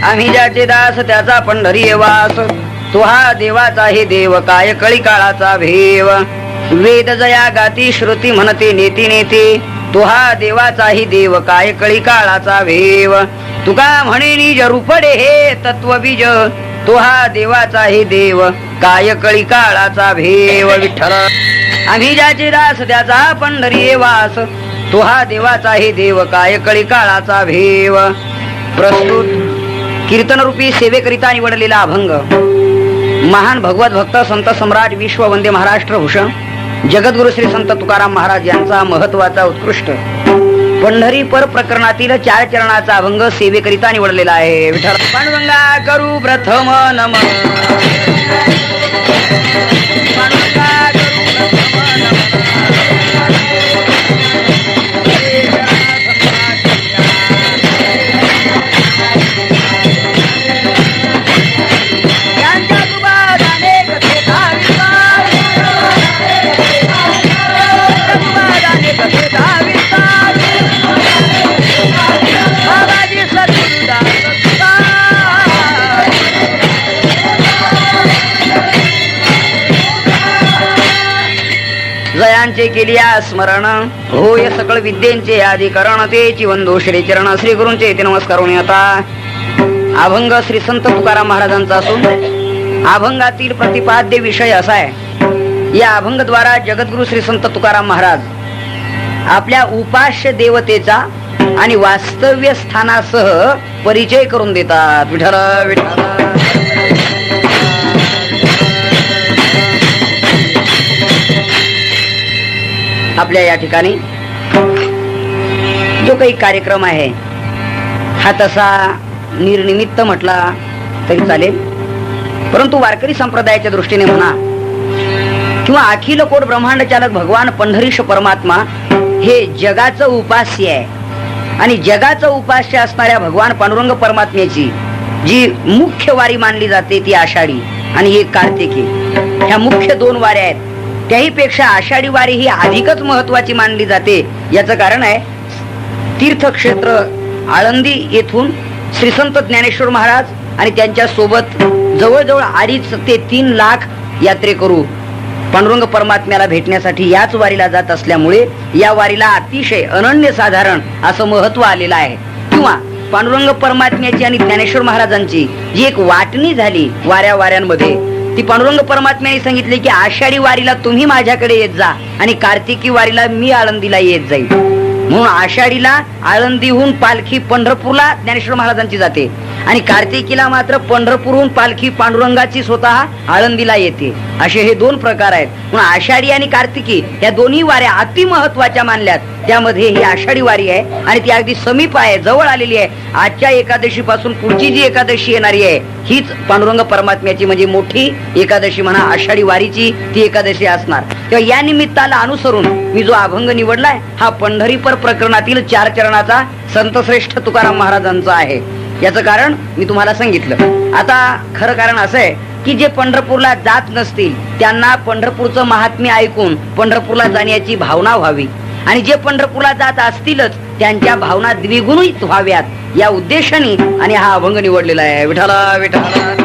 आम्ही ज्याचे दास त्याचा पंढरी वास, तो हा देवाचा हे देव काय कळी काळाचा भेव. वेद जया गाती श्रुती म्हणते नेती नेती, तो हा देवाचाही देव काय कळी काळाचा भेव. तुका म्हणे निज रूपडे हे तत्वबीज, तो हा देवाचाही देव काय कळी काळाचा भेव. विठ्ठल आम्ही ज्याचे दास त्याचा पंढरी वास, तो हा देवाचाही देव काय कळी काळाचा भेव. प्रस्तुत कीर्तन रूपी सेवेकरिता निवडलेला अभंग महान भगवत भक्त संत सम्राट विश्व वंदे महाराष्ट्र भूषण जगद्गुरु श्री संत तुकाराम महाराज यांचा महत्वाचा उत्कृष्ट पंढरी पर प्रकरणातील 4 चरणाचा अभंग सेवेकरिता निवडलेला आहे. विठ्ठल पांडुरंगा करू प्रथम नमन, पांडुरंगा करू प्रथम नमन. जयांचे केलिया स्मरण होय सकळ विद्येचे अधिकरण, तेची वंदो श्री चरण श्री गुरूंचे येते नमस्कार. आता अभंग श्री संत तुकाराम महाराजांचा असून अभंगातील प्रतिपाद्य विषय असा आहे. या अभंगद्वारा जगद्गुरु श्री संत तुकाराम महाराज आपल्या उपास्य देवतेचा आणि वास्तव्य स्थानासह परिचय करून देतात. विठ्ठल विठ्ठल. आपल्या या ठिकाणी जो काही कार्यक्रम आहे हा तसा निर्निमित्त म्हटला तरी चालेल, परंतु वारकरी संप्रदायाच्या दृष्टीने म्हणा किंवा अखिल कोट ब्रह्मांड चालक भगवान पंढरीश परमात्मा हे जगाचं उपास्य आहे आणि जगाचं उपास्य असणाऱ्या भगवान पांडुरंग परमात्म्याची जी मुख्य वारी मानली जाते ती आषाढी आणि एक कार्तिकी, ह्या मुख्य 2 वाऱ्या आहेत. त्याही पेक्षा आषाढी वारी ही अधिकच महत्वाची मानली जाते. याचं कारण आहे तीर्थक्षेत्र आळंदी येथून श्री संत ज्ञानेश्वर महाराज आणि त्यांच्या सोबत जवळजवळ 2.5 ते 3 लाख यात्रेकरू पांडुरंग परमात्म्याला भेटण्यासाठी याच वारीला जात असल्यामुळे या वारीला अतिशय अनन्यसाधारण असं महत्व आलेलं आहे. किंवा पांडुरंग परमात्म्याची आणि ज्ञानेश्वर महाराजांची जी एक वाटणी झाली वाऱ्यांमध्ये, ती पांडुरंग परमात्म्याने सांगितले की आषाढी वारीला तुम्ही माझ्याकडे येत जा आणि कार्तिकी वारीला मी आळंदीला येत जाईल. म्हणून आषाढीला आळंदीहून पालखी पंढरपूरला ज्ञानेश्वर महाराजांची जाते आणि कार्तिकीला मात्र पंढरपूरहून पालखी पांडुरंगाची स्वतः आळंदीला येते. असे हे 2 प्रकार आहेत. म्हणून आषाढी आणि कार्तिकी या दोन्ही वाऱ्या अति महत्वाच्या मानल्यात. त्यामध्ये ही आषाढी वारी आहे आणि ती अगदी समीप आहे, जवळ आलेली आहे. आजच्या एकादशी पासून पुढची जी एकादशी येणारी आहे हीच पांडुरंग परमात्म्याची म्हणजे मोठी एकादशी म्हणा, आषाढी वारीची ती एकादशी असणार. तेव्हा या निमित्ताला अनुसरून मी जो अभंग निवडलाय हा पंढरीपर प्रकरणातील 4 चरणाचा संतश्रेष्ठ तुकाराम महाराजांचा आहे. याचं कारण मी तुम्हाला सांगितलं. आता खरं कारण असं आहे की जे पंढरपूरला जात नसतील त्यांना पंढरपूरचं महात्म्य ऐकून पंढरपूरला जाण्याची भावना व्हावी आणि जे पंढरपूरला जात असतीलच त्यांच्या भावना द्विगुणित व्हाव्यात या उद्देशाने आणि हा अभंग निवडलेला आहे. विठ्ठल विठ्ठल.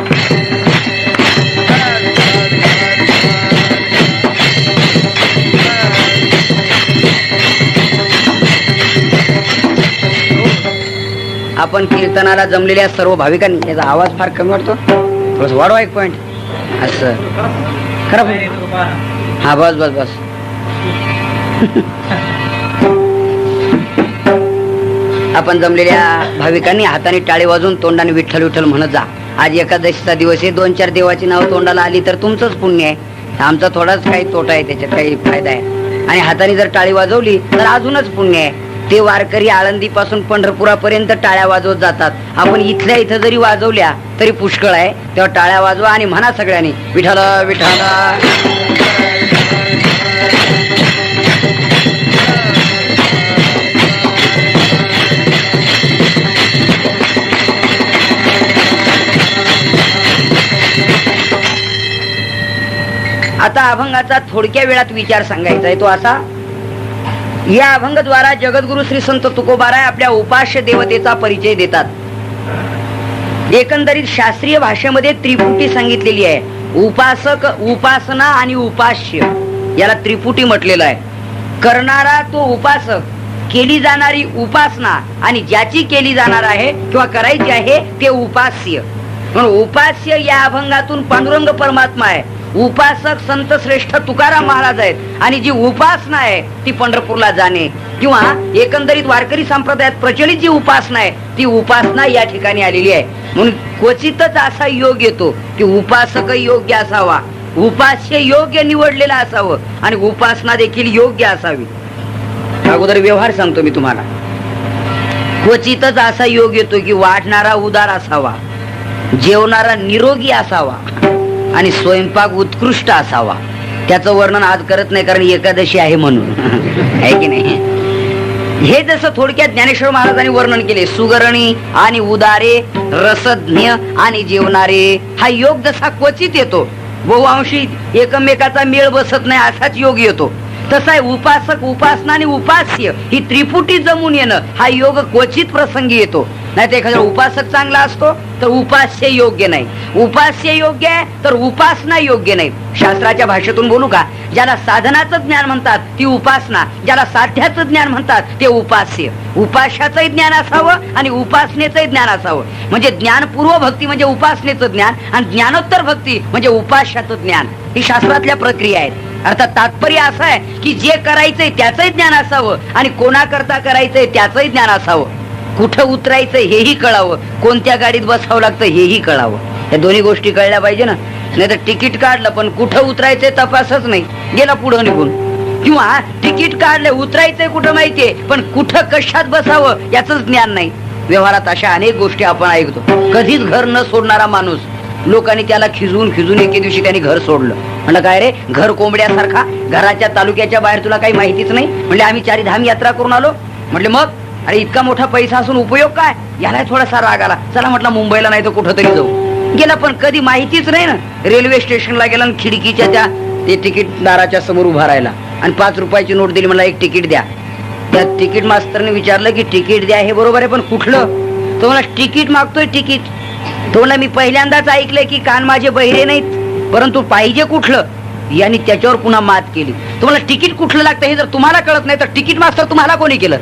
आपण कीर्तनाला जमलेल्या सर्व भाविकांनी याचा आवाज फार कमी वाटतो, थोडस वाढवा 1 पॉइंट असं खरं. हा बस बस बस. आपण जमलेल्या भाविकांनी हाताने टाळे वाजून तोंडाने विठ्ठल विठ्ठल म्हणत जा. आज एकादशीचा दिवस आहे, 2-4 देवाची नाव तोंडाला आली तर तुमचंच पुण्य आहे. आमचा थोडाच काही तोटा आहे, त्याच्यात काही फायदा आहे. आणि हाताने जर टाळी वाजवली तर अजूनच पुण्य आहे. ते वारकरी आळंदी पासून पंढरपुरापर्यंत टाळ्या वाजवत जातात. आपण इथल्या इथं जरी वाजवल्या तरी पुष्कळ आहे. तेव्हा टाळ्या वाजवा आणि म्हणा सगळ्यांनी विठ्ठल विठ्ठल. आता अभंगाचा थोडक्या वेळात विचार सांगायचा आहे तो असा. या अभंगद्वारा जगद्गुरु श्री संत तुकोबाराय आपल्या उपास्य देवतेचा परिचय देतात. एकंदरीत शास्त्रीय भाषेमध्ये त्रिपुटी सांगितलेली आहे. उपासक, उपासना आणि उपास्य याला त्रिपुटी म्हटलेलं आहे. करणारा तो उपासक, केली जाणारी उपासना आणि ज्याची केली जाणार आहे किंवा करायची आहे ते उपास्य. म्हणून उपास्य या अभंगातून पांडुरंग परमात्मा आहे. उपासक संत श्रेष्ठ तुकाराम महाराज आहेत आणि जी उपासना आहे ती पंढरपूरला जाणे किंवा एकंदरीत वारकरी संप्रदायात प्रचलित जी उपासना आहे ती उपासना या ठिकाणी आलेली आहे. म्हणून क्वचितच असा योग येतो की उपासक योग्य असावा, उपास्य योग्य निवडलेला असावं आणि उपासना देखील योग्य असावी. अगोदर व्यवहार सांगतो मी तुम्हाला. क्वचितच असा योग येतो की वाढणारा उदार असावा, जेवणारा निरोगी असावा आणि स्वयंपाक उत्कृष्ट असावा. त्याचं वर्णन आज करत नाही कारण एकादशी आहे म्हणून आहे की नाही. हे जसं थोडक्यात ज्ञानेश्वर महाराजांनी वर्णन केले, सुगरणी आणि उदारे, रसज्ञ आणि जेवणारे, हा योग जसा क्वचित येतो, बहुअंशी एकमेकाचा मेळ बसत नाही असाच योग येतो, तसा आहे उपासक, उपासना आणि उपास्य ही त्रिपुटी जमून येणं हा योग क्वचित प्रसंगी येतो. नाही तर एखादा उपासक चांगला असतो तर उपास्य योग्य नाही, उपास्य योग्य आहे तर उपासना योग्य नाही. शास्त्राच्या भाषेतून बोलू का, ज्याला साधनाचं ज्ञान म्हणतात ती उपासना, ज्याला साध्याचं ज्ञान म्हणतात ते उपास्य. उपास्याचंही ज्ञान असावं आणि उपासनेचंही ज्ञान असावं. म्हणजे ज्ञानपूर्व भक्ती म्हणजे उपासनेचं ज्ञान आणि ज्ञानोत्तर भक्ती म्हणजे उपास्याचं ज्ञान. ही शास्त्रातल्या प्रक्रिया आहेत. अर्थात तात्पर्य असं आहे की जे करायचंय त्याचंही ज्ञान असावं आणि कोणाकरता करायचंय त्याचंही ज्ञान असावं. कुठं उतरायचं हेही कळावं, कोणत्या गाडीत बसावं लागतं हेही कळावं. या दोन्ही गोष्टी कळल्या पाहिजे ना. नाही तर तिकीट काढलं पण कुठं उतरायचंय तपासच नाही, गेला पुढं निघून. किंवा तिकीट काढलं उतरायचंय कुठं माहितीये पण कुठं कशात बसावं याच ज्ञान नाही. व्यवहारात अशा अनेक गोष्टी आपण ऐकतो. कधीच घर न सोडणारा माणूस, लोकांनी त्याला खिजून खिजून एके दिवशी त्यांनी घर सोडलं. म्हणलं काय रे, घर कोंबड्यासारखा, घराच्या तालुक्याच्या बाहेर तुला काही माहितीच नाही. म्हणले आम्ही 4 धाम यात्रा करून आलो. म्हटले मग, अरे इतका मोठा पैसा असून उपयोग काय, याला थोडासा राग आला. चला म्हटलं मुंबईला नाही तर कुठं तरी जाऊ. गेला पण कधी माहितीच नाही ना. रेल्वे स्टेशनला गेला आणि खिडकीच्या त्या ते तिकीटदाराच्या समोर उभा राहिला आणि 5 रुपयाची नोट दिली. मला एक तिकीट द्या. त्या तिकीट मास्तरने विचारलं की तिकीट द्या हे बरोबर आहे पण कुठलं. तो मला तिकीट मागतोय तिकीट. तो म्हणला मी पहिल्यांदाच ऐकलंय की कान माझे बहिरे नाहीत परंतु पाहिजे कुठलं. यांनी त्याच्यावर पुन्हा मात केली. तुम्हाला तिकीट कुठलं लागतं हे जर तुम्हाला कळत नाही तर तिकीट मास्तर तुम्हाला कोणी केलं.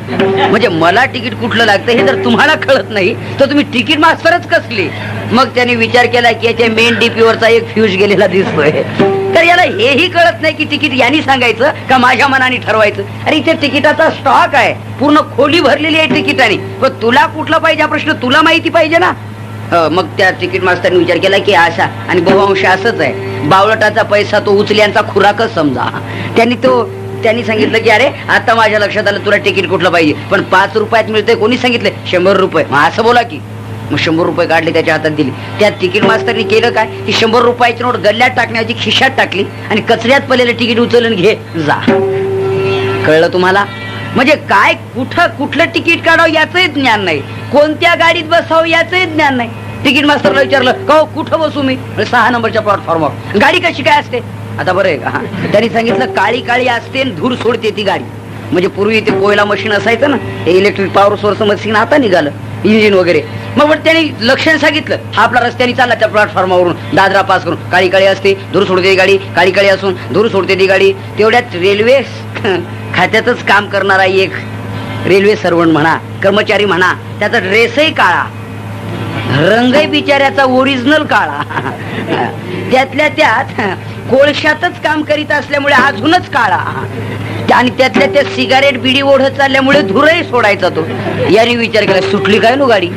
म्हणजे मला तिकीट कुठलं लागतं हे जर तुम्हाला कळत नाही तर तुम्ही तिकीट मास्तरच कसले. मग त्याने विचार केला की याच्या मेन डीपीवरचा एक फ्यूज गेलेला दिसतोय. तर याला हेही कळत नाही की तिकीट यांनी सांगायचं का माझ्या मनाने ठरवायचं. अरे इथे तिकिटाचा स्टॉक आहे, पूर्ण खोली भरलेली आहे तिकिटाने, पण तुला कुठला पाहिजे हा प्रश्न तुला माहिती पाहिजे ना. मग त्या तिकीट मास्तरने विचार केला की असा आणि बहुअंश असंच आहे. बावळटाचा पैसा तो उचल्यांचा खुराकच समजा. त्यांनी सांगितलं की अरे आता माझ्या लक्षात आलं तुला तिकीट कुठलं पाहिजे पण 5 रुपयात मिळतंय. कोणी सांगितलं 100 रुपये. मग असं बोला की. मग 100 रुपये काढले त्याच्या हातात दिली. त्या तिकीट मास्तरनी केलं काय की 100 रुपयाची नोट गल्ल्यात टाकण्याची खिशात टाकली आणि कचऱ्यात पडलेलं तिकीट उचलून घे जा. कळलं तुम्हाला. म्हणजे काय कुठलं तिकीट काढावं याचंही ज्ञान नाही, कोणत्या गाडीत बसावं याचंही ज्ञान नाही. तिकीट मास्तरला विचारलं का कुठं बसू मी. 6 नंबरच्या प्लॅटफॉर्मवर. गाडी कशी काय असते आता बरं आहे का. त्यांनी सांगितलं काळी काळी असते धूर सोडते ती गाडी. म्हणजे पूर्वी ते कोयला मशीन असायचं ना, हे इलेक्ट्रिक पॉवर सोर्स मशीन आता निघालं इंजिन वगैरे. मग त्यांनी लक्षण सांगितलं हा आपला रस्त्याने चालला त्या प्लॅटफॉर्मवरून दादरा पास करून. काळी काळी असते धूर सोडते ती गाडी, काळी काळी असून धूर सोडते ती गाडी. तेवढ्यात रेल्वे खात्यातच काम करणारा एक रेल्वे सर्वंट म्हणा, कर्मचारी म्हणा, त्याचा ड्रेसही काळा, रंगही बिचाऱ्याचा ओरिजिनल काळा, त्यातल्या त्यात कोळशातच काम करीत असल्यामुळे अजूनच काळा आणि त्यातल्या त्या सिगारेट बिडी ओढत चालल्यामुळे धूरही सोडायचा तो. याने विचार केला सुटली काय नो गाडी.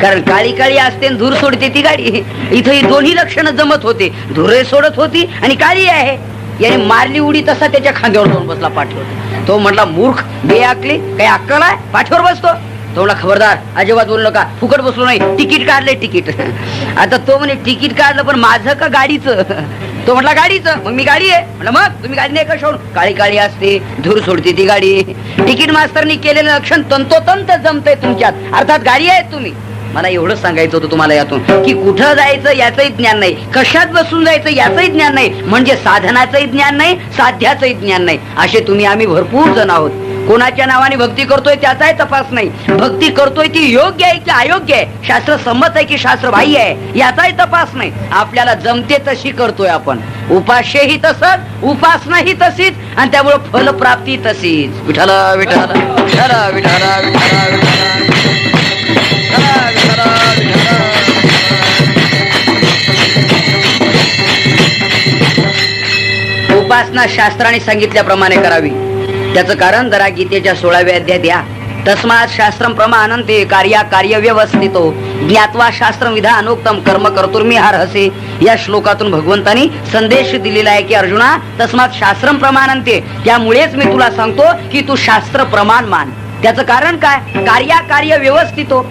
कारण काळी काळी असते आणि धूर सोडते ती गाडी. इथं ही दोन्ही लक्षणं जमत होते, धूरही सोडत होती आणि काळी आहे. याने मारली उडी तसा त्याच्या खांद्यावर जाऊन बसला पाठीवर. तो म्हटला मूर्ख बेअक्कली काही अक्कल आहे पाठीवर बसतो. तो म्हणला खबरदार अजिबात बोलू नका, फुकट बसलो नाही, तिकीट काढलंय तिकीट. आता तो म्हणे तिकीट काढलं पण माझं का गाडीचं. तो म्हटला गाडीचं. मग मी गाडी आहे. म्हणलं मग तुम्ही गाडी नाही का सोडून. काळी काळी असते धूर सोडते ती गाडी. तिकीट मास्तरनी केलेलं लक्षण तंतोतंत जमतंय तुमच्यात, अर्थात गाडी आहे तुम्ही. मला एवढंच सांगायचं होतं तुम्हाला यातून की कुठं जायचं याचंही ज्ञान नाही, कशात बसून जायचं याचंही ज्ञान नाही, म्हणजे साधनाचंही ज्ञान नाही, साध्याचंही ज्ञान नाही. असे तुम्ही आम्ही भरपूर जण आहोत. कोणाच्या नावाने भक्ती करतोय त्याचाही तपास नाही. भक्ती करतोय ती योग्य आहे की अयोग्य आहे, शास्त्र संमत आहे की शास्त्र बाह्य आहे, याचाही तपास नाही. आपल्याला जमते तशी करतोय आपण. उपास्यही तसंच, उपासनाही तशीच, आणि त्यामुळे फलप्राप्ती तशीच. विठ्ठल विठ्ठल विठ्ठल विठ्ठल उपासना शास्त्राने सांगितल्याप्रमाणे करावी. त्याचं कारण जरा गीतेच्या 16व्या अध्यायात द्या. तस्मात् शास्त्रम प्रमाणन्ते कार्या कार्य व्यवस्थितो ज्ञात्वा शास्त्र विधानोक्तम कर्म कर्तुर्मिहार्हसि. या श्लोकातून भगवंतांनी संदेश दिलेला आहे की अर्जुना, तस्मात् शास्त्रम प्रमाणन्ते, त्यामुळेच मी तुला सांगतो की तू शास्त्र प्रमाण मान. त्याचं कारण काय? कार्या कार्य व्यवस्थितो,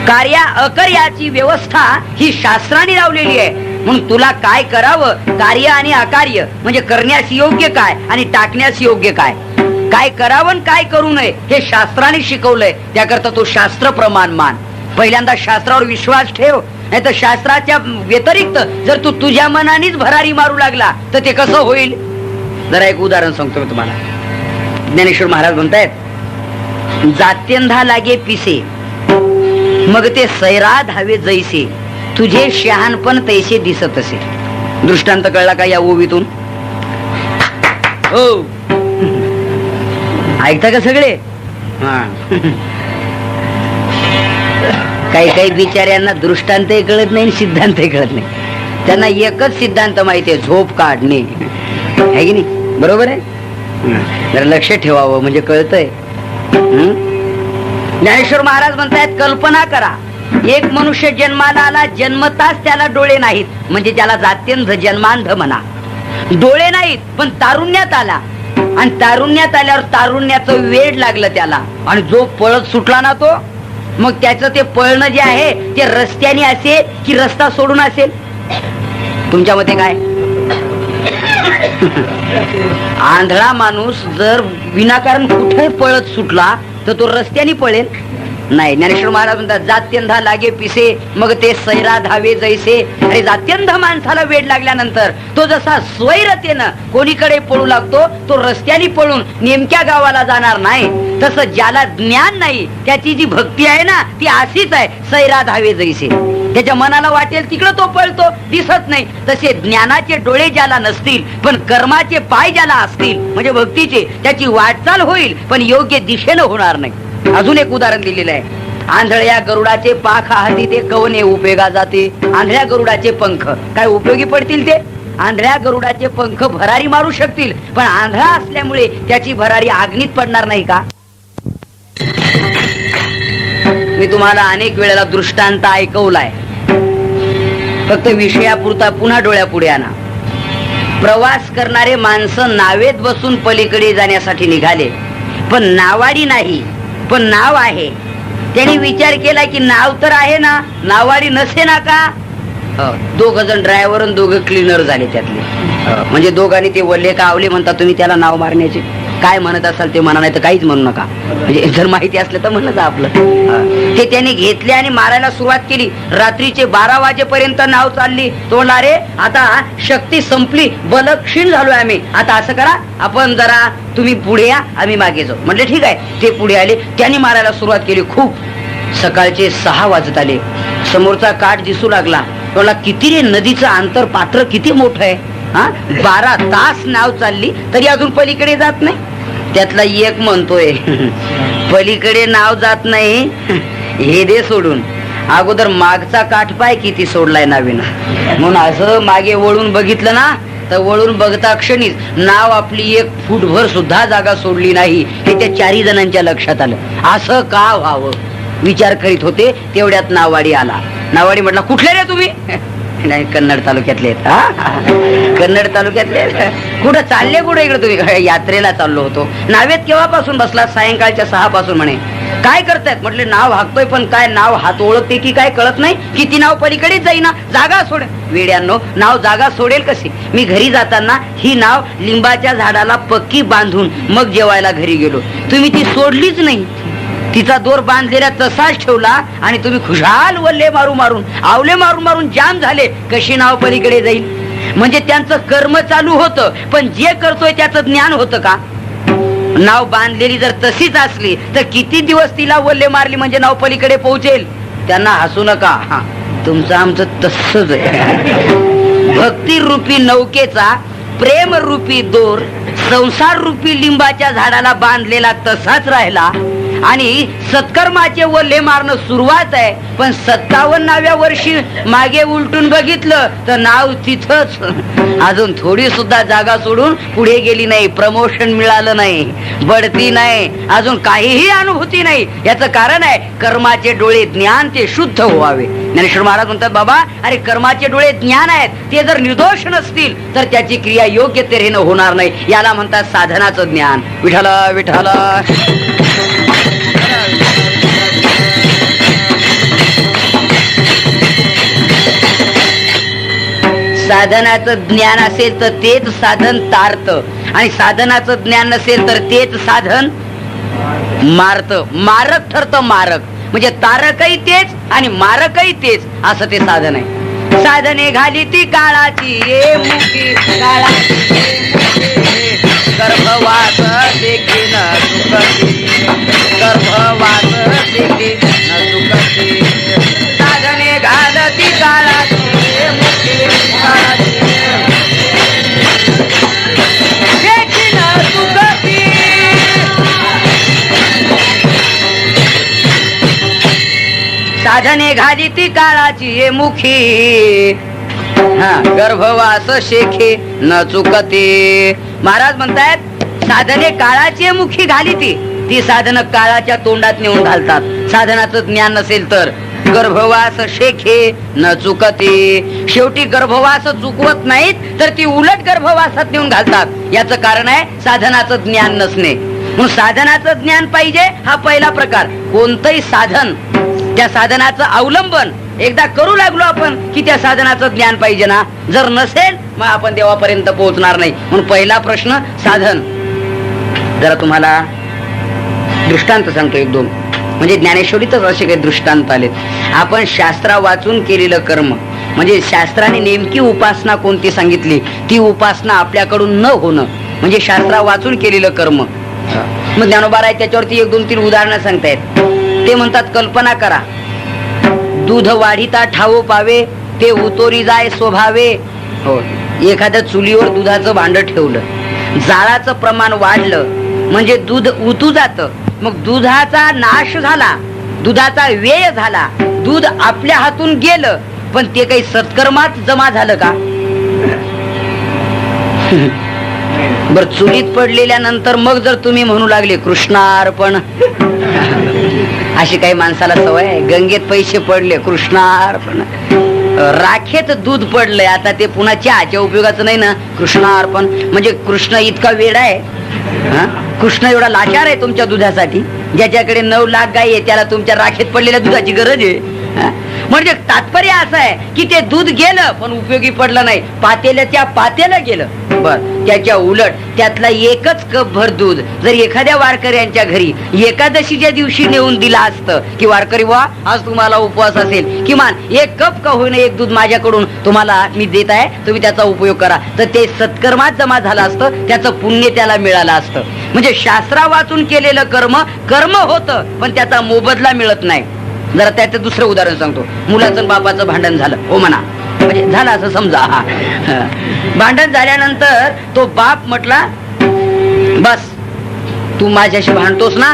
कार्या अकर्याची व्यवस्था ही शास्त्राने लावलेली आहे. म्हणून तुला काय करावं, कार्य आणि अकार्य म्हणजे करण्यास योग्य काय आणि टाकण्यास योग्य काय, काय करावं काय करू नये हे शास्त्राने शिकवलंय. त्याकरता तो शास्त्र प्रमाण मान. पहिल्यांदा शास्त्रावर विश्वास ठेव, नाही तर शास्त्राच्या व्यतिरिक्त जर तू तुझ्या मनानेच भरारी मारू लागला तर ते कसं होईल. जरा एक उदाहरण सांगतो मी तुम्हाला. ज्ञानेश्वर महाराज म्हणतायत, जात्यंधा लागे पिसे मग ते सैरा धावे जैसे, तुझे शहाणपण तैसे दिसत असे. दृष्टांत कळला का या ओवीतून? हो, ऐकता का सगळे? काही काही बिचाऱ्यांना दृष्टांतही कळत नाही, सिद्धांतही कळत नाही. त्यांना एकच सिद्धांत माहिती आहे, झोप काढणे. आहे की नाही? बरोबर आहे. जरा लक्ष ठेवावं म्हणजे कळतंय. ज्ञानेश्वर महाराज म्हणतायत, कल्पना करा, एक मनुष्य जन्माला आला, जन्मताच त्याला डोळे नाहीत, म्हणजे त्याला जात्यंध जन्मांध म्हणा. डोळे नाहीत पण तारुण्यात आला, आणि तारुण्यात आल्यावर तारुण्याचं वेड लागलं त्याला, आणि जो पळत सुटला ना तो, मग त्याचं ते पळणं जे आहे ते रस्त्याने असेल की रस्ता सोडून असेल? तुमच्या मते काय? आंधळा माणूस जर विनाकारण कुठे पळत सुटला तर तो रस्त्याने पळेल? नाही. ज्ञानेश्वर महाराज म्हणतात, जात्यंधा लागे पिसे मग ते सैरा धावे जैसे. अरे जात्यंध माणसाला वेड लागल्यानंतर तो जसा स्वैरतेनं कोणीकडे पळू लागतो, तो रस्त्याने पळून नेमक्या गावाला जाणार नाही. तसं ज्याला ज्ञान नाही त्याची जी भक्ती आहे ना ती अशीच आहे, सैरा धावे जैसे. त्याच्या मनाला वाटेल तिकडं तो पळतो, दिसत नाही. तसे ज्ञानाचे डोळे ज्याला नसतील पण कर्माचे पाय ज्याला असतील म्हणजे भक्तीचे, त्याची वाटचाल होईल पण योग्य दिशेनं होणार नाही. अजून एक उदाहरण दिलेलं आहे. आंधळ्या गरुडाचे पाख हाती ते कवने उपयोगा जाते. आंधळ्या गरुडाचे पंख काय उपयोगी पडतील? ते आंधळ्या गरुडाचे पंख भरारी मारू शकतील, पण आंधळा असल्यामुळे त्याची भरारी आग्नीत पडणार नाही का? मी तुम्हाला अनेक वेळेला दृष्टांत ऐकवलाय, फक्त विषयापुरता पुन्हा डोळ्यापुढे आणा. प्रवास करणारे माणसं नावेत बसून पलीकडे जाण्यासाठी निघाले, पण नावाडी नाही, पण नाव आहे. त्यांनी विचार केला की नाव तर आहे ना, नावाडी नसे ना का? दोघ जण ड्रायव्हर आणि दोघं क्लीनर झाले त्यातले. म्हणजे दोघांनी ते वल्ले का आवले म्हणता तुम्ही त्याला नाव मारण्याचे. काय म्हणत असाल ते म्हणा, नाही तर काहीच म्हणू नका. म्हणजे जर माहिती असलं तर म्हणत आपलं. ते त्यांनी घेतले आणि मारायला सुरुवात केली. रात्रीचे 12 वाजेपर्यंत नाव चालली. तो म्हणला, अरे आता शक्ती संपली, बलक्षीण झालोय आम्ही, आता असं करा आपण जरा तुम्ही पुढे या, आम्ही मागे जाऊ. म्हटले ठीक आहे. ते पुढे आले, त्यांनी मारायला सुरुवात केली. खूप सकाळचे 6 वाजत आले. समोरचा काठ दिसू लागला. तो किती रे, नदीचं अंतर पात्र किती मोठं आहे. 12 तास नाव चालली तरी अजून पलीकडे जात नाही. त्यातला एक म्हणतोय, पलीकडे नाव जात नाही हे दे सोडून, अगोदर मागचा काठ पाय किती सोडलाय नावीनं. म्हणून असं मागे वळून बघितलं ना तर वळून बघता क्षणीच नाव आपली 1 फूटभर सुद्धा जागा सोडली नाही हे त्या 4 जणांच्या लक्षात आलं. असं का व्हावं विचार करीत होते, तेवढ्यात नावाडी आला. नावाडी म्हटला, कुठले रे तुम्ही? नाही, कन्नड तालुक्यातले आहेत. कन्नड तालुक्यातले. कुठं चालले? कुठे इकडे तुम्ही? यात्रेला चाललो होतो. नावेत केव्हापासून बसला? सायंकाळच्या 6 पासून. म्हणे काय करतायत? म्हटले नाव हाकतोय, पण काय नाव हात ओळखते की काय कळत नाही. किती नाव पलीकडेच जाईना, जागा सोड. वेड्यांनो, नाव जागा सोडेल कशी? मी घरी जाताना ही नाव लिंबाच्या झाडाला पक्की बांधून मग जेवायला घरी गेलो. तुम्ही ती सोडलीच नाही. तिचा दोर बांधलेला तसाच ठेवला आणि तुम्ही खुशाल वल्ले मारून मारून, आवले मारून मारून जाम झाले. कशी नाव पलीकडे जाईल? म्हणजे त्यांचं कर्म चालू होतं, पण जे करतोय त्याचं ज्ञान होतं का? नाव बांधलेली जर तशीच असली तर किती दिवस तिला वल्ले मारली म्हणजे नाव पलीकडे पोहोचेल. त्यांना हसू नका, तुमचं आमचं तसंच आहे. भक्ती रूपी नौकेचा प्रेम रूपी दोर संसार रूपी लिंबाच्या झाडाला बांधलेला तसाच राहिला आणि सत्कर्माचे वल्ले मारणं सुरुवात आहे. पण 57व्या वर्षी मागे उलटून बघितलं तर नाव तिथंच, अजून थोडी सुद्धा जागा सोडून पुढे गेली नाही. प्रमोशन मिळालं नाही, बढती नाही, अजून काहीही अनुभूती नाही. याचं कारण आहे कर्माचे डोळे ज्ञान ते शुद्ध व्हावे. ज्ञानेश्वर महाराज म्हणतात, बाबा अरे कर्माचे डोळे ज्ञान आहेत, ते जर निर्दोष नसतील तर त्याची क्रिया योग्य तऱ्हेनं होणार नाही. याला म्हणतात साधनाचं ज्ञान. विठ्ठल विठ्ठल. साधनाचं ज्ञान असेल तर तेच साधन तारत आणि साधनाचं ज्ञान नसेल तर तेच साधन मारत. मारक ठरत. मारक म्हणजे तारकही तेच आणि मारकही तेच असं ते साधन आहे. साधने घाली ती काळाची ये मुखी, काळाची गर्भवास देखी न सुखती, गर्भवास देखी न सुखती. साधने घालती काळाची ये मुखी, काळाची देखी न सुखती. साधने घाली ती काळाची ये मुखी, गर्भवास शेखे न चुकते. महाराज म्हणतायत साधने काळाची मुखी घाली ती साधनं काळाच्या तोंडात नेऊन घालतात. साधनाचं ज्ञान नसेल तर गर्भवास शेखे न चुकते. शेवटी गर्भवास चुकवत नाहीत तर ती उलट गर्भवासात नेऊन घालतात. याचं कारण आहे साधनाचं ज्ञान नसणे. म्हणून साधनाचं ज्ञान पाहिजे हा पहिला प्रकार. कोणतंही साधन त्या साधनाचं अवलंबन एकदा करू लागलो आपण की त्या साधनाचं ज्ञान पाहिजे ना. जर नसेल मग आपण देवापर्यंत पोहोचणार नाही. म्हणून पहिला प्रश्न साधन. जरा तुम्हाला दृष्टांत सांगतो एक दोन, म्हणजे ज्ञानेश्वरीतच असे काही दृष्टांत आलेत. आपण शास्त्रा वाचून केलेलं कर्म म्हणजे शास्त्राने नेमकी उपासना कोणती सांगितली ती उपासना आपल्याकडून न होणं म्हणजे शास्त्रा वाचून केलेलं कर्म. मग ज्ञानोबा आहे त्याच्यावरती एक दोन तीन उदाहरणं सांगतायत. ते म्हणतात कल्पना करा, दूध वाढीता ठावो पावे ते उतोरी जाय स्वभावे. हो, एखाद्या चुलीवर दुधाचं भांड ठेवलं, जाळाचं प्रमाण वाढलं म्हणजे दूध उतू जातं. मग दुधाचा नाश झाला, दुधाचा व्यय झाला, दूध आपल्या हातून गेलं, पण ते काही सत्कर्मात जमा झालं का? बर, चुलीत पडलेल्या नंतर मग जर तुम्ही म्हणू लागले कृष्णार्पण, अशी काही माणसाला सवय आहे. गंगेत पैसे पडले कृष्णार्पण, राखेत दूध पडलंय आता ते पुन्हा चहाच्या उपयोगाचं नाही ना. कृष्णार्पण म्हणजे कृष्ण इतका वेडा आहे, कृष्ण एवढा लाचार आहे तुमच्या दुधासाठी. ज्याच्याकडे 9 लाख गायी आहे त्याला तुमच्या राखेत पडलेल्या दुधाची गरज आहे. म्हणजे तात्पर्य असं आहे की ते दूध गेलं पण उपयोगी पडलं नाही, पातेल्याच्या पातेलं गेलं. बर, त्याच्या उलट त्यातला एकच कप भर दूध जर एखाद्या वारकऱ्यांच्या घरी एकादशीच्या दिवशी नेऊन दिला असतं की वारकरी वा आज तुम्हाला उपवास असेल, किमान एक कप का होईना एक दूध माझ्याकडून तुम्हाला मी देत आहे, तुम्ही त्याचा उपयोग करा, तर ते सत्कर्मात जमा झालं असतं, त्याचं पुण्य त्याला मिळालं असतं. म्हणजे शास्त्रा वाचून केलेलं कर्म कर्म होतं पण त्याचा मोबदला मिळत नाही. जरा त्याचं दुसरं उदाहरण सांगतो. मुलाचं बापाचं भांडण झालं, हो म्हणा, म्हणजे झालं असं समजा. भांडण झाल्यानंतर तो बाप म्हटला बस तू माझ्याशी भांडतोस ना,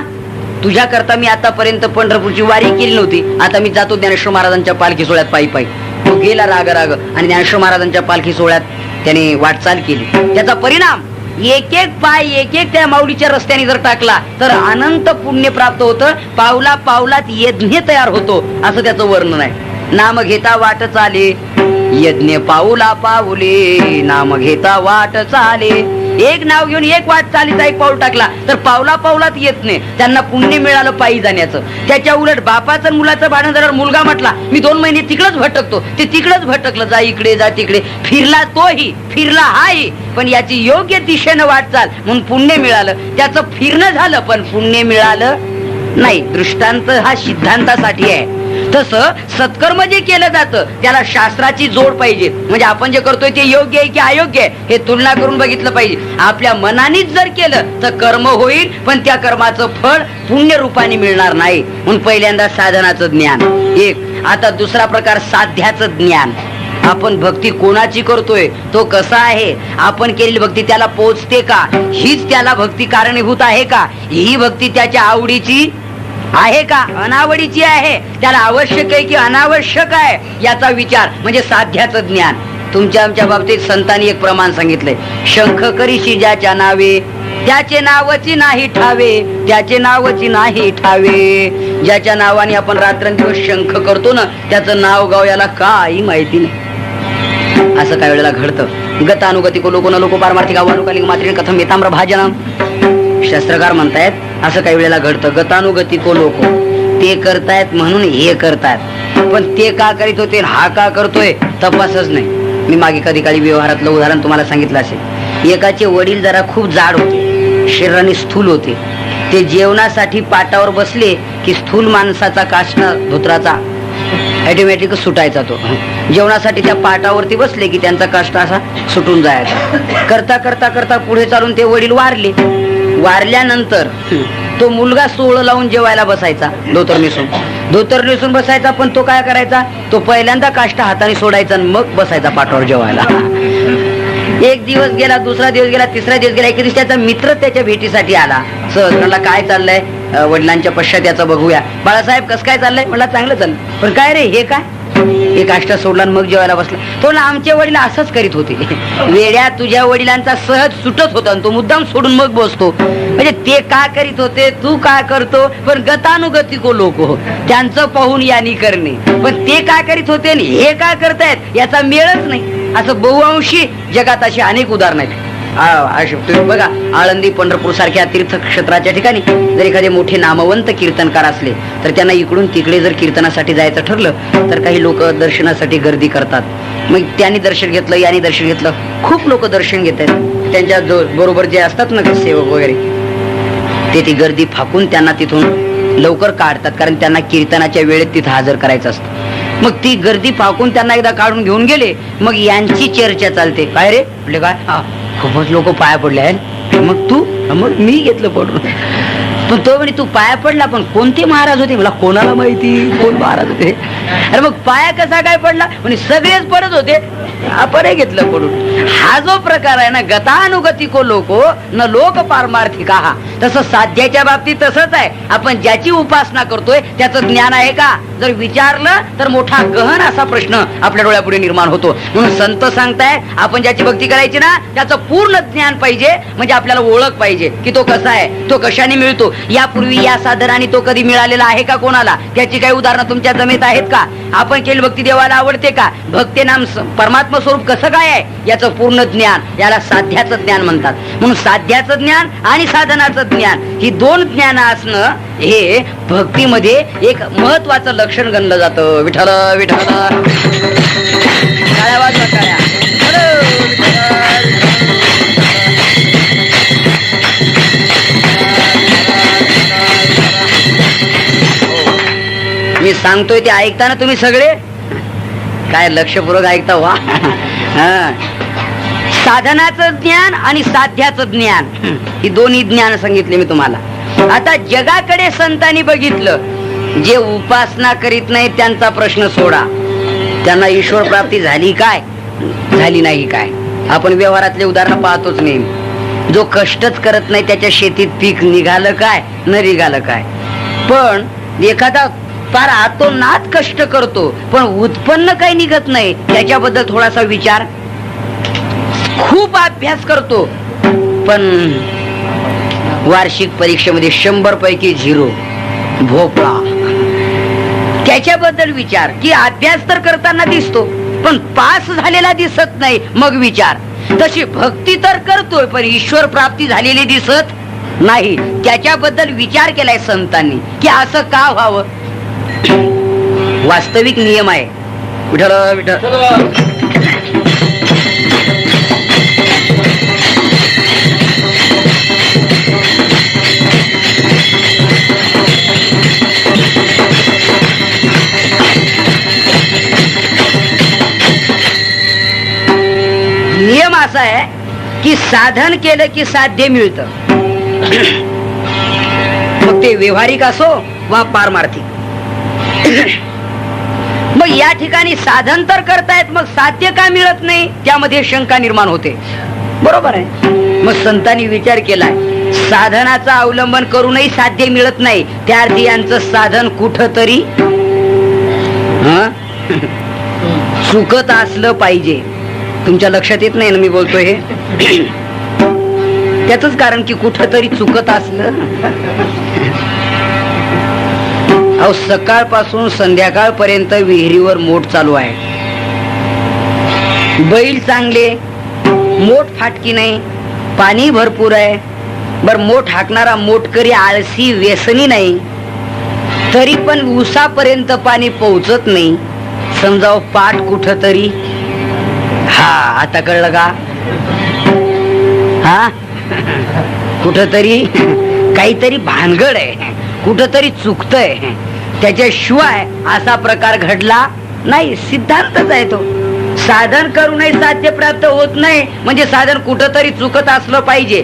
तुझ्या करता मी आतापर्यंत पंढरपूरची वारी केली नव्हती, आता मी जातो ज्ञानेश्वर महाराजांच्या पालखी सोहळ्यात पायी पायी. तो गेला राग राग आणि ज्ञानेश्वर महाराजांच्या पालखी सोहळ्यात त्याने वाटचाल केली. त्याचा परिणाम एक एक पाय एक एक त्या माऊलीच्या रस्त्याने जर टाकला तर अनंत पुण्य प्राप्त होतं. पावला पावलात यज्ञ तयार होतो असं त्याचं वर्णन आहे. नाम घेता वाट चाले यज्ञ पाऊला पाऊले, नाम घेता वाट चाले. एक नाव घेऊन एक वाट चालीचा एक पाऊल टाकला तर पावला पावलात येत नाही, त्यांना पुण्य मिळालं पायी जाण्याचं. त्याच्या उलट बापाचं मुलाचं भांडण झाल्यावर मुलगा म्हटला मी 2 महिने तिकडच भटकतो, ते तिकडच भटकलं, जा इकडे जा तिकडे, फिरला तोही फिरला हाही, पण याची योग्य दिशेनं वाटचाल म्हणून पुण्य मिळालं. त्याचं फिरणं झालं पण पुण्य मिळालं नाही. दृष्टांत हा सिद्धांतासाठी आहे. तसं सत्कर्म जे केलं जातं त्याला शास्त्राची जोड पाहिजे. म्हणजे आपण जे करतोय ते योग्य आहे की अयोग्य आहे हे तुलना करून बघितलं पाहिजे. आपल्या मनानेच जर केलं तर कर्म होईल, पण त्या कर्माचं फळ पुण्य रूपाने मिळणार नाही. म्हणून पहिल्यांदा साधनाचं ज्ञान एक. आता दुसरा प्रकार साध्याचं ज्ञान. आपण भक्ती कोणाची करतोय, तो कसा आहे, आपण केलेली भक्ती त्याला पोचते का, हीच त्याला भक्ती कारणीभूत आहे का, ही भक्ती त्याच्या आवडीची आहे का, अनावडीची आहे, त्याला आवश्यक आहे की अनावश्यक आहे, याचा विचार म्हणजे साध्याचं ज्ञान. तुमच्या आमच्या बाबतीत संतांनी एक प्रमाण सांगितलंय, शंख करीशी ज्याच्या नावे त्याचे नावची नाही ठावे, त्याचे नावची नाही ठावे. ज्याच्या नावाने आपण रात्रंदिवस शंख करतो ना, त्याचं नाव गाव याला काही माहिती नाही. असं काही वेळेला घडतं. गतानुगतिको लोको न लोको पारमार्थिक आव्हानुकालिक मात्रेण कथम येताम्र भाजनम. शास्त्रकार म्हणतायत असं काही वेळेला घडतं. गतानुगतिको लोको ते करतायत म्हणून हे करतायत, पण ते का करीत होते हा का करतोय तपासच नाही. मी मागे कधी काळी व्यवहारातलं उदाहरण तुम्हाला सांगितलं असेल. एकाचे वडील जरा खूप जाड होते, शरीराने स्थूल होते. ते जेवणासाठी पाटावर बसले की स्थूल माणसाचा काष्टा धोत्राचा ऑटोमॅटिक सुटायचा. तो जेवणासाठी त्या पाटावरती बसले की त्यांचा काष्टा असा सुटून जायचा. करता करता करता पुढे चालून ते वडील वारले. वारल्यानंतर तो मुलगा सोळ लावून जेवायला बसायचा, धोतर नेसून बसायचा. पण तो काय करायचा, तो पहिल्यांदा काष्टा हाताने सोडायचा आणि मग बसायचा पाटावर जेवायला. एक दिवस गेला, दुसरा दिवस गेला, तिसरा दिवस गेला. एके दिवशी त्याचा मित्र त्याच्या भेटीसाठी आला. सहज म्हणला, काय चाललंय, वडिलांच्या पश्चात याचं बघूया. बाळासाहेब कसं काय चाललंय, म्हणला चांगलं चाललं. पण काय रे हे काय, एक काष्टा सोडला मग जेवायला बसला. तो आमचे वडील असंच करीत होते. वेड्या, तुझ्या वडिलांचा सहज सुटत होता आणि तो मुद्दाम सोडून मग बसतो. म्हणजे ते का करीत होते, तू का करतो, पण गतानुगतिको लोक हो, त्यांचं पाहून यानी करणे. पण ते काय करीत होते आणि हे काय करतायत याचा मेळच नाही. असं बहुअंशी जगात अशी अनेक उदाहरणं आहेत. तुम्ही बघा, आळंदी पंढरपूर सारख्या तीर्थक्षेत्राच्या ठिकाणी जर एखादे मोठे नामवंत कीर्तनकार असले तर त्यांना इकडून तिकडे जर कीर्तनासाठी जायचं ठरलं तर काही लोक दर्शनासाठी गर्दी करतात. मग त्यांनी दर्शन घेतलं, यांनी दर्शन घेतलं, खूप लोक दर्शन घेत आहेत. त्यांच्या बरोबर जे असतात ना ते सेवक वगैरे, ते ती गर्दी फाकून त्यांना तिथून लवकर काढतात, कारण त्यांना कीर्तनाच्या वेळेत तिथं हजर करायचं असतं. मग ती गर्दी फाकून त्यांना एकदा काढून घेऊन गेले. मग यांची चर्चा चालते, काय रे म्हटले, काय खूपच लोक पाया पडले आहेत. मग तू, मग मी घेतलं पडून. पण तो म्हणे, तू पाया पडला, पण कोणते महाराज होते, मला कोणाला माहिती कोण महाराज होते. अरे मग पाया कसा काय पडला, म्हणजे सगळेच पडत होते, आपण घेतलं पडून. हा जो प्रकार आहे ना, गतानुगतिको लोको न लोक पारमार्थिका, तसं साध्याच्या बाबतीत तसंच आहे. आपण ज्याची उपासना करतोय त्याचं ज्ञान आहे का जर विचारलं तर मोठा गहन असा प्रश्न आपल्या डोळ्यापुढे निर्माण होतो. म्हणून संत सांगतायत, आपण ज्याची भक्ती करायची ना त्याचं पूर्ण ज्ञान पाहिजे. म्हणजे आपल्याला ओळख पाहिजे की तो कसा आहे, तो कशाने मिळतो, यापूर्वी या साधनाने तो कधी मिळालेला आहे का कोणाला, त्याची काही उदाहरणं तुमच्या जमेत आहेत का, आपण केली भक्ती देवाला आवडते का, भक्ती नाम परमात्मा स्वरूप कसं काय आहे याचं पूर्ण ज्ञान, याला साध्याचं ज्ञान म्हणतात. म्हणून साध्याचं ज्ञान आणि साधनाचं ज्ञान ही दोन ज्ञान असणं हे भक्तीमध्ये एक महत्वाचं लक्षण गणलं जातं. विठ्ठल विठ्ठल, टाळ्या वाजवा, टाळ्या. मी सांगतोय ते ऐकताना तुम्ही सगळे काय लक्षपूर्वक ऐकता वा. साधनाचं ज्ञान आणि साध्याचं ज्ञान ही दोन्ही ज्ञान सांगितले मी तुम्हाला. आता जगाकडे संतांनी बघितलं, जे उपासना करीत नाही त्यांचा प्रश्न सोडा, त्यांना ईश्वर प्राप्ती झाली काय, झाली नाही काय. आपण व्यवहारातले उदाहरण पाहतोच नाही. जो कष्टच करत नाही त्याच्या शेतीत पीक निघालं काय, न निघालं काय. पण एखादा फार आतोनात कष्ट करतो पण उत्पन्न काही निघत नाही, त्याच्याबद्दल थोडासा विचार. खूप अभ्यास करतो पण वार्षिक परीक्षेमध्ये 100 पैकी 0 भोपळा, त्याच्याबद्दल विचार. की अभ्यास तर करताना दिसतो पण पास झालेला दिसत नाही, मग विचार. तशी भक्ती तर करतोय पण ईश्वर प्राप्ती झालेली दिसत नाही, त्याच्याबद्दल विचार केलाय संतांनी की असं का व्हावं. वास्तविक नियम आहे. विठ्ठल विठ्ठल. असा आहे की साधन केलं की साध्य मिळतं. मग ते व्यवहारिक असो वा पारमार्थिक. मग या ठिकाणी साधन तर करतायत, मग साध्य का मिळत नाही, त्यामध्ये शंका निर्माण होते. बरोबर आहे. मग संतांनी विचार केलाय साधनाचा अवलंबन करूनही साध्य मिळत नाही, त्या अर्थी यांचं साधन कुठंतरी चुकत असलं पाहिजे. तुमच्या लक्षात येत नाही ना मी बोलतोय हे? त्याच कारण की कुठंतरी चुकत असलं. अहो सकाळपासून संध्याकाळपर्यंत विहिरीवर मोठ चालू आहे. बैल चांगले, मोठ फाटकी नाही, पाणी भरपूर आहे. बर मोठ हाकणारा मोटकरी आळसी व्यसनी नाही, तरी पण उसापर्यंत पाणी पोहोचत नाही. समजाव पाठ कुठंतरी. हा आता कळलं का? हा कुठंतरी काहीतरी भानगड आहे, कुठंतरी चुकतंय. त्याच्याशिवाय असा प्रकार घडला नाही. सिद्धांतच आहे तो. साधन करूनही साध्य प्राप्त होत नाही म्हणजे साधन कुठंतरी चुकत असलं पाहिजे.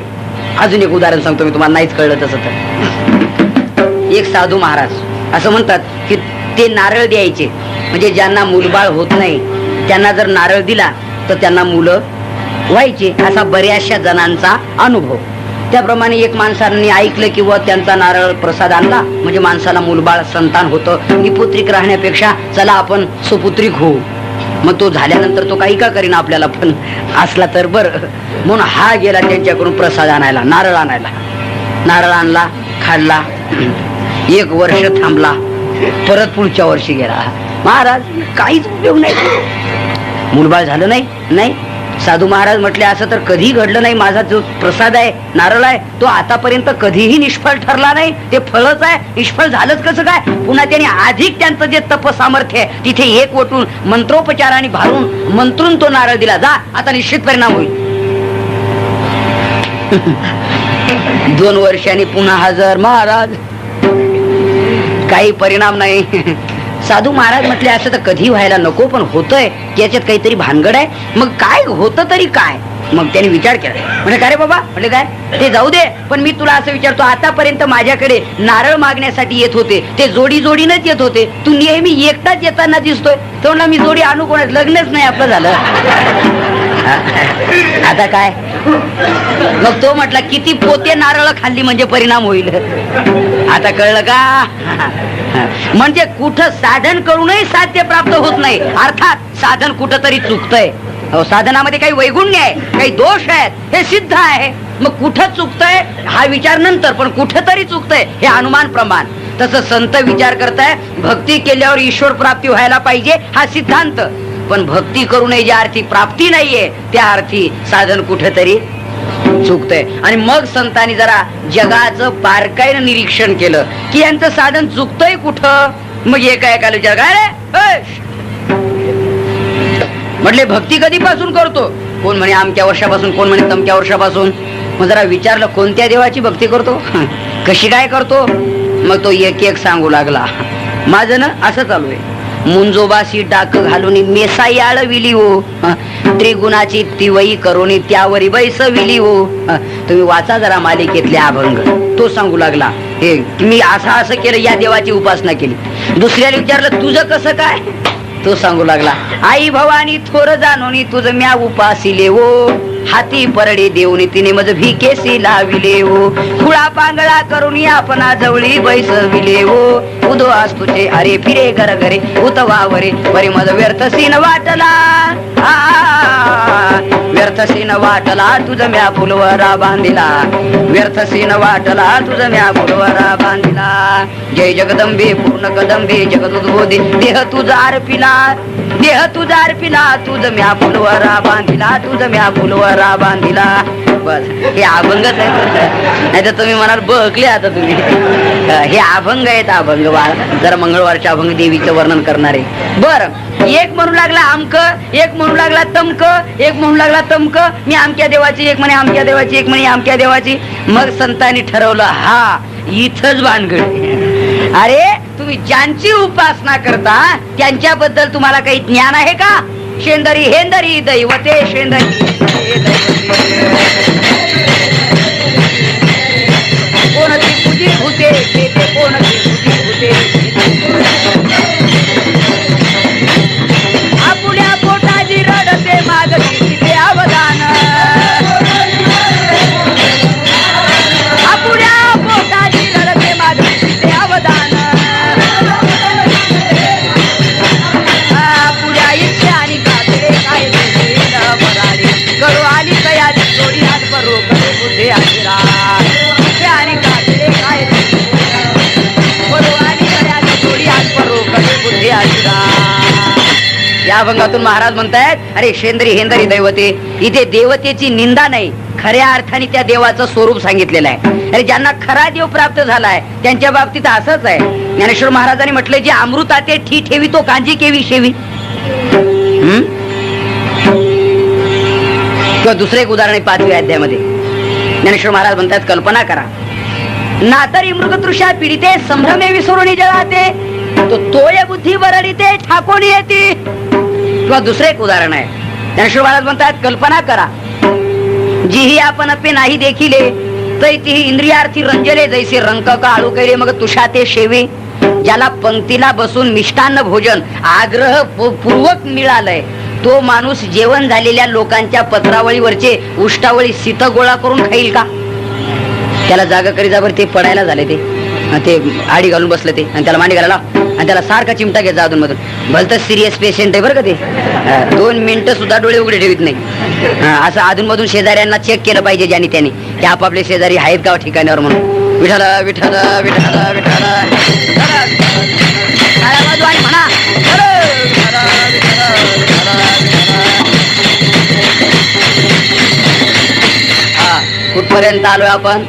अजून एक उदाहरण सांगतो मी, तुम्हाला नाहीच कळलं तसं तर. एक साधू महाराज असं म्हणतात की ते नारळ द्यायचे, म्हणजे ज्यांना मूलबाळ होत नाही त्यांना जर नारळ दिला तर त्यांना मुलं व्हायचे, असा बऱ्याचशा जणांचा अनुभव. त्याप्रमाणे एक माणसांनी ऐकलं किंवा त्यांचा नारळ प्रसाद आणला म्हणजे माणसाला मूलबाळ संतान होतं. निपुत्रिक राहण्यापेक्षा चला आपण सुपुत्रिक होऊ. मग तो झाल्यानंतर तो काही का करीना आपल्याला, पण असला तर बरं. म्हणून हा गेला त्यांच्याकडून प्रसाद आणायला, नारळ आणायला. नारळ आणला, खाल्ला, 1 वर्ष थांबला, परत पुढच्या वर्षी गेला. महाराज काहीच उपयोग नाही, मूलबाळ झालं नाही. नाही, साधू महाराज म्हटले असं तर कधी घडलं नाही. माझा जो प्रसाद आहे, नारळ आहे, तो आतापर्यंत कधीही निष्फळ ठरला नाही. ते फळच आहे, निष्फळ झालंच कसं काय? पुन्हा त्यांनी अधिक त्यांचं जे तप सामर्थ्य आहे तिथे एक वटून मंत्रोपचाराने भारून मंत्रून तो नारळ दिला. जा, आता निश्चित परिणाम होईल. 2 वर्षांनी पुन्हा हजर. महाराज काही परिणाम नाही. साधू महाराज म्हटले असं तर कधी व्हायला नको, पण होतंय, याच्यात काहीतरी भानगड आहे. मग काय होतं तरी काय? मग त्यांनी विचार केला. म्हणजे काय रे बाबा? म्हटले काय ते जाऊ दे, पण मी तुला असं विचारतो, आतापर्यंत माझ्याकडे नारळ मागण्यासाठी येत होते ते जोडी जोडीनच येत होते, तू नेहमी एकटाच येताना दिसतोय. तो म्हणला मी जोडी आणू कोणाच, लग्नच नाही आपलं झालं. आता काय? मग तो म्हटला किती पोते नारळ खाल्ली म्हणजे परिणाम होईल. आता कळलं का? म्हणजे कुठं साधन करूनही साध्य प्राप्त होत नाही, अर्थात साधन कुठंतरी चुकतंय. साधनामध्ये काही वैगुण्य आहे, काही दोष आहेत, हे सिद्ध आहे. मग कुठं चुकतंय हा विचार नंतर, पण कुठंतरी चुकतंय हे अनुमान प्रमाण. तसं संत विचार करताय भक्ती केल्यावर ईश्वर प्राप्ती व्हायला पाहिजे हा सिद्धांत, पण भक्ती करूनही ज्या अर्थी प्राप्ती नाहीये त्या अर्थी साधन कुठेतरी चुकतंय. आणि मग संतांनी जरा जगाचं बारकाईनं निरीक्षण केलं की यांचं साधन चुकतंय कुठं. मग एका एकाला विचार, काय रे म्हटले भक्ती कधीपासून करतो? कोण म्हणे अमक्या वर्षापासून, कोण म्हणे तमक्या वर्षापासून. मग जरा विचारलं कोणत्या देवाची भक्ती करतो, कशी काय करतो. मग तो एक एक सांगू लागला. माझं ना असं चालू आहे, मुंजोबाशी डाक घालून मेसाई आळविली हो, त्रिगुणाची तिवई करोनी त्यावरी बैसविली हो. तुम्ही वाचा जरा मालिकेतले अभंग. तो सांगू लागला हे मी असं केलं, या देवाची उपासना केली. दुसऱ्याला विचारलं तुझं कसं काय? तो सांगू लागला आई भवानी थोर जाणोनी तुझं म्या उपासिले हो, हाती परडे देऊन तिने मज भिकेसी लाविले हो, खुळा पांगळा करून आपणा जवळी बैसविले हो, उदो आज तुझे अरे फिरे घर घरे उतवावरे परी मज व्यर्थसीन वाटला, व्यर्थसीन वाटला तुझं म्या फुलवरा बांधिला, व्यर्थसीन वाटला तुझं म्या फुलवरा बांधिला. जय जगदंबे पूर्ण कदंबे जगद उद्बोधे देह तुझा अर्पिला, देह तुझा अर्पिला तुझं म्या फुलवरा बांधिला, तुझं म्या फुलवरा बांधिला. बस हे अभंगच आहे. नाही तर तुम्ही म्हणाल बघले आता तुम्ही, हे अभंग आहेत. अभंग बाळ जरा मंगळवारच्या अभंग देवीचं वर्णन करणारे. बर एक म्हणू लागला आमक, एक म्हणू लागला तमक, एक म्हणू लागला तमक. मी आमक्या देवाची, एक म्हणे आमक्या देवाची, एक म्हणे आमक्या देवाची. मग संतांनी ठरवलं हा इथंच भानगड. अरे तुम्ही ज्यांची उपासना करता त्यांच्याबद्दल तुम्हाला काही ज्ञान आहे का? शेंदरी हेंदरी दैवते शेंदरी कोणती पूजी होते तेथे कोणती पूजी होते आपुल्या पोटाची रडते मागती तिथे अवदान आपुल्या पोटाची रडते मागती तिथे अवदान पुढ्या इच्छा आणि कातरे काय बघाले करू आली कयाची जोडी हात बरो कडे बुद्धे आशिरा इच्छा आणि कातरे काय करू आली कयाची जोडी हात बरो कडे बुद्धे आशिरा. या अभंगातून महाराज म्हणतायत अरे शेंद्री हेंदरी दैवते, इथे देवतेची निंदा नाही, खऱ्या अर्थाने त्या देवाचं स्वरूप सांगितलेलं आहे. अरे ज्यांना खरा देव प्राप्त झालाय त्यांच्या बाबतीत असंच आहे. ज्ञानेश्वर महाराजांनी म्हटले जे अमृताते ठी ठेवी तो कांजी केवी शेवी. किंवा दुसरे एक उदाहरण 5व्या अध्यायामध्ये ज्ञानेश्वर महाराज म्हणतात कल्पना करा नातरी मृगतृषा पीडिते संभ्रमे विसरून जळाते तो तोय बुद्धी वरळीते ठाकोन येते. किंवा दुसरे एक उदाहरण आहे ज्ञानेश्वर महाराज म्हणतात कल्पना करा जीही आपण अपे नाही देखिले तैतीही इंद्रियार्थी रंजले जैसे रंक का आळू कैले मग तुषाते शेवे. ज्याला पंक्तीला बसून मिष्टान्न भोजन आग्रह पूर्वक मिळालंय तो माणूस जेवण झालेल्या लोकांच्या पत्रावळीवरचे उष्टावळी शीत गोळा करून खाईल का? त्याला जागा करी जाबर ते पडायला झाले ते आडी घालून बसले ते आणि त्याला मांडी घालायला आणि त्याला सारखा चिमटा घ्यायचा अधून मधून. भलतं सिरियस पेशंट आहे बरं का ते, 2 मिनिटं सुद्धा डोळे उघडे ठेवत नाही. असं अधून मधून शेजाऱ्यांना चेक केलं पाहिजे ज्याने त्यांनी की आपापले शेजारी आहेत का ठिकाणावर म्हणून. विठाल विठाल विठाल विठाल आणि म्हणा कुठपर्यंत आलोय आपण.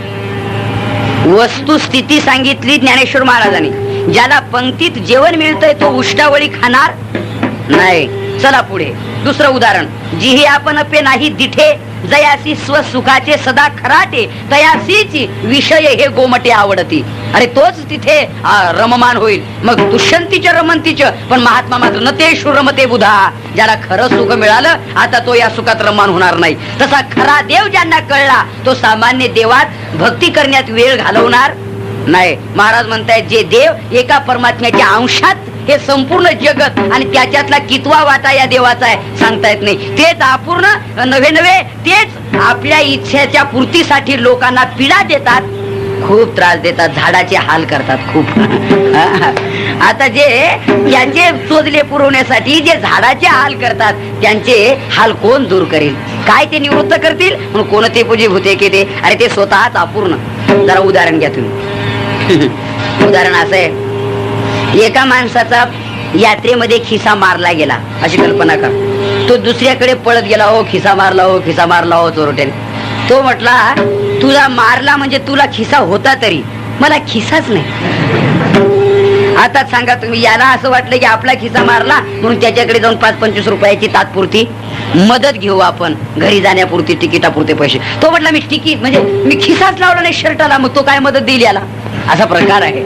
वस्तुस्थिती सांगितली ज्ञानेश्वर महाराजांनी. ज्याला पंक्तीत जेवण मिळतंय तो उष्टावळी खाणार नाही. चला पुढे दुसरं उदाहरण जी आपण पे नाही दिठे जयासी स्वसुखाचे सदा खराटे तयासीची विषय हे गोमटे आवडती. अरे तोच तिथे रममान होईल मग दुष्यंतीच रमंतीच पण महात्मा मात्र नतेषु रमते बुधा. ज्याला खरं सुख मिळालं आता तो या सुखात रममान होणार नाही. तसा खरा देव ज्यांना कळला तो सामान्य देवात भक्ती करण्यात वेळ घालवणार नाही. महाराज म्हणतायत जे देव एका परमात्म्याच्या अंशात हे संपूर्ण जगत आणि त्याच्यातला कितवा वाटा या देवाचा आहे सांगता येत नाही. तेच अपूर्ण नव्हे तेच आपल्या इच्छेच्या पूर्तीसाठी लोकांना पीडा देतात, खूप त्रास देतात, झाडाचे हाल करतात खूप. आता जे यांचे चोदले पुरवण्यासाठी जे झाडाचे हाल करतात त्यांचे हाल कोण दूर करेल? काय ते निवृत्त करतील? म्हणून कोणते पूजे भूते की ते अरे ते स्वतःच अपूर्ण. जरा उदाहरण घ्या तुम्ही. उदाहरण असं आहे एका माणसाचा यात्रेमध्ये खिसा मारला गेला अशी कल्पना कर. तो दुसऱ्याकडे पळत गेला हो खिसा मारला हो खिसा मारला हो चोरट्याने. तो म्हटला तुला मारला म्हणजे तुला खिसा होता तरी मला खिसाच नाही. आता सांगा तुम्ही याला असं वाटलं की आपला खिसा मारला म्हणून त्याच्याकडे जाऊन 5-25 रुपयाची तात्पुरती मदत घेऊ आपण घरी जाण्यापुरती तिकिटापुरते पैसे. तो म्हटला मी तिकीट म्हणजे मी खिसाच लावला नाही शर्टाला मग तो काय मदत देईल याला? असा प्रकार आहे.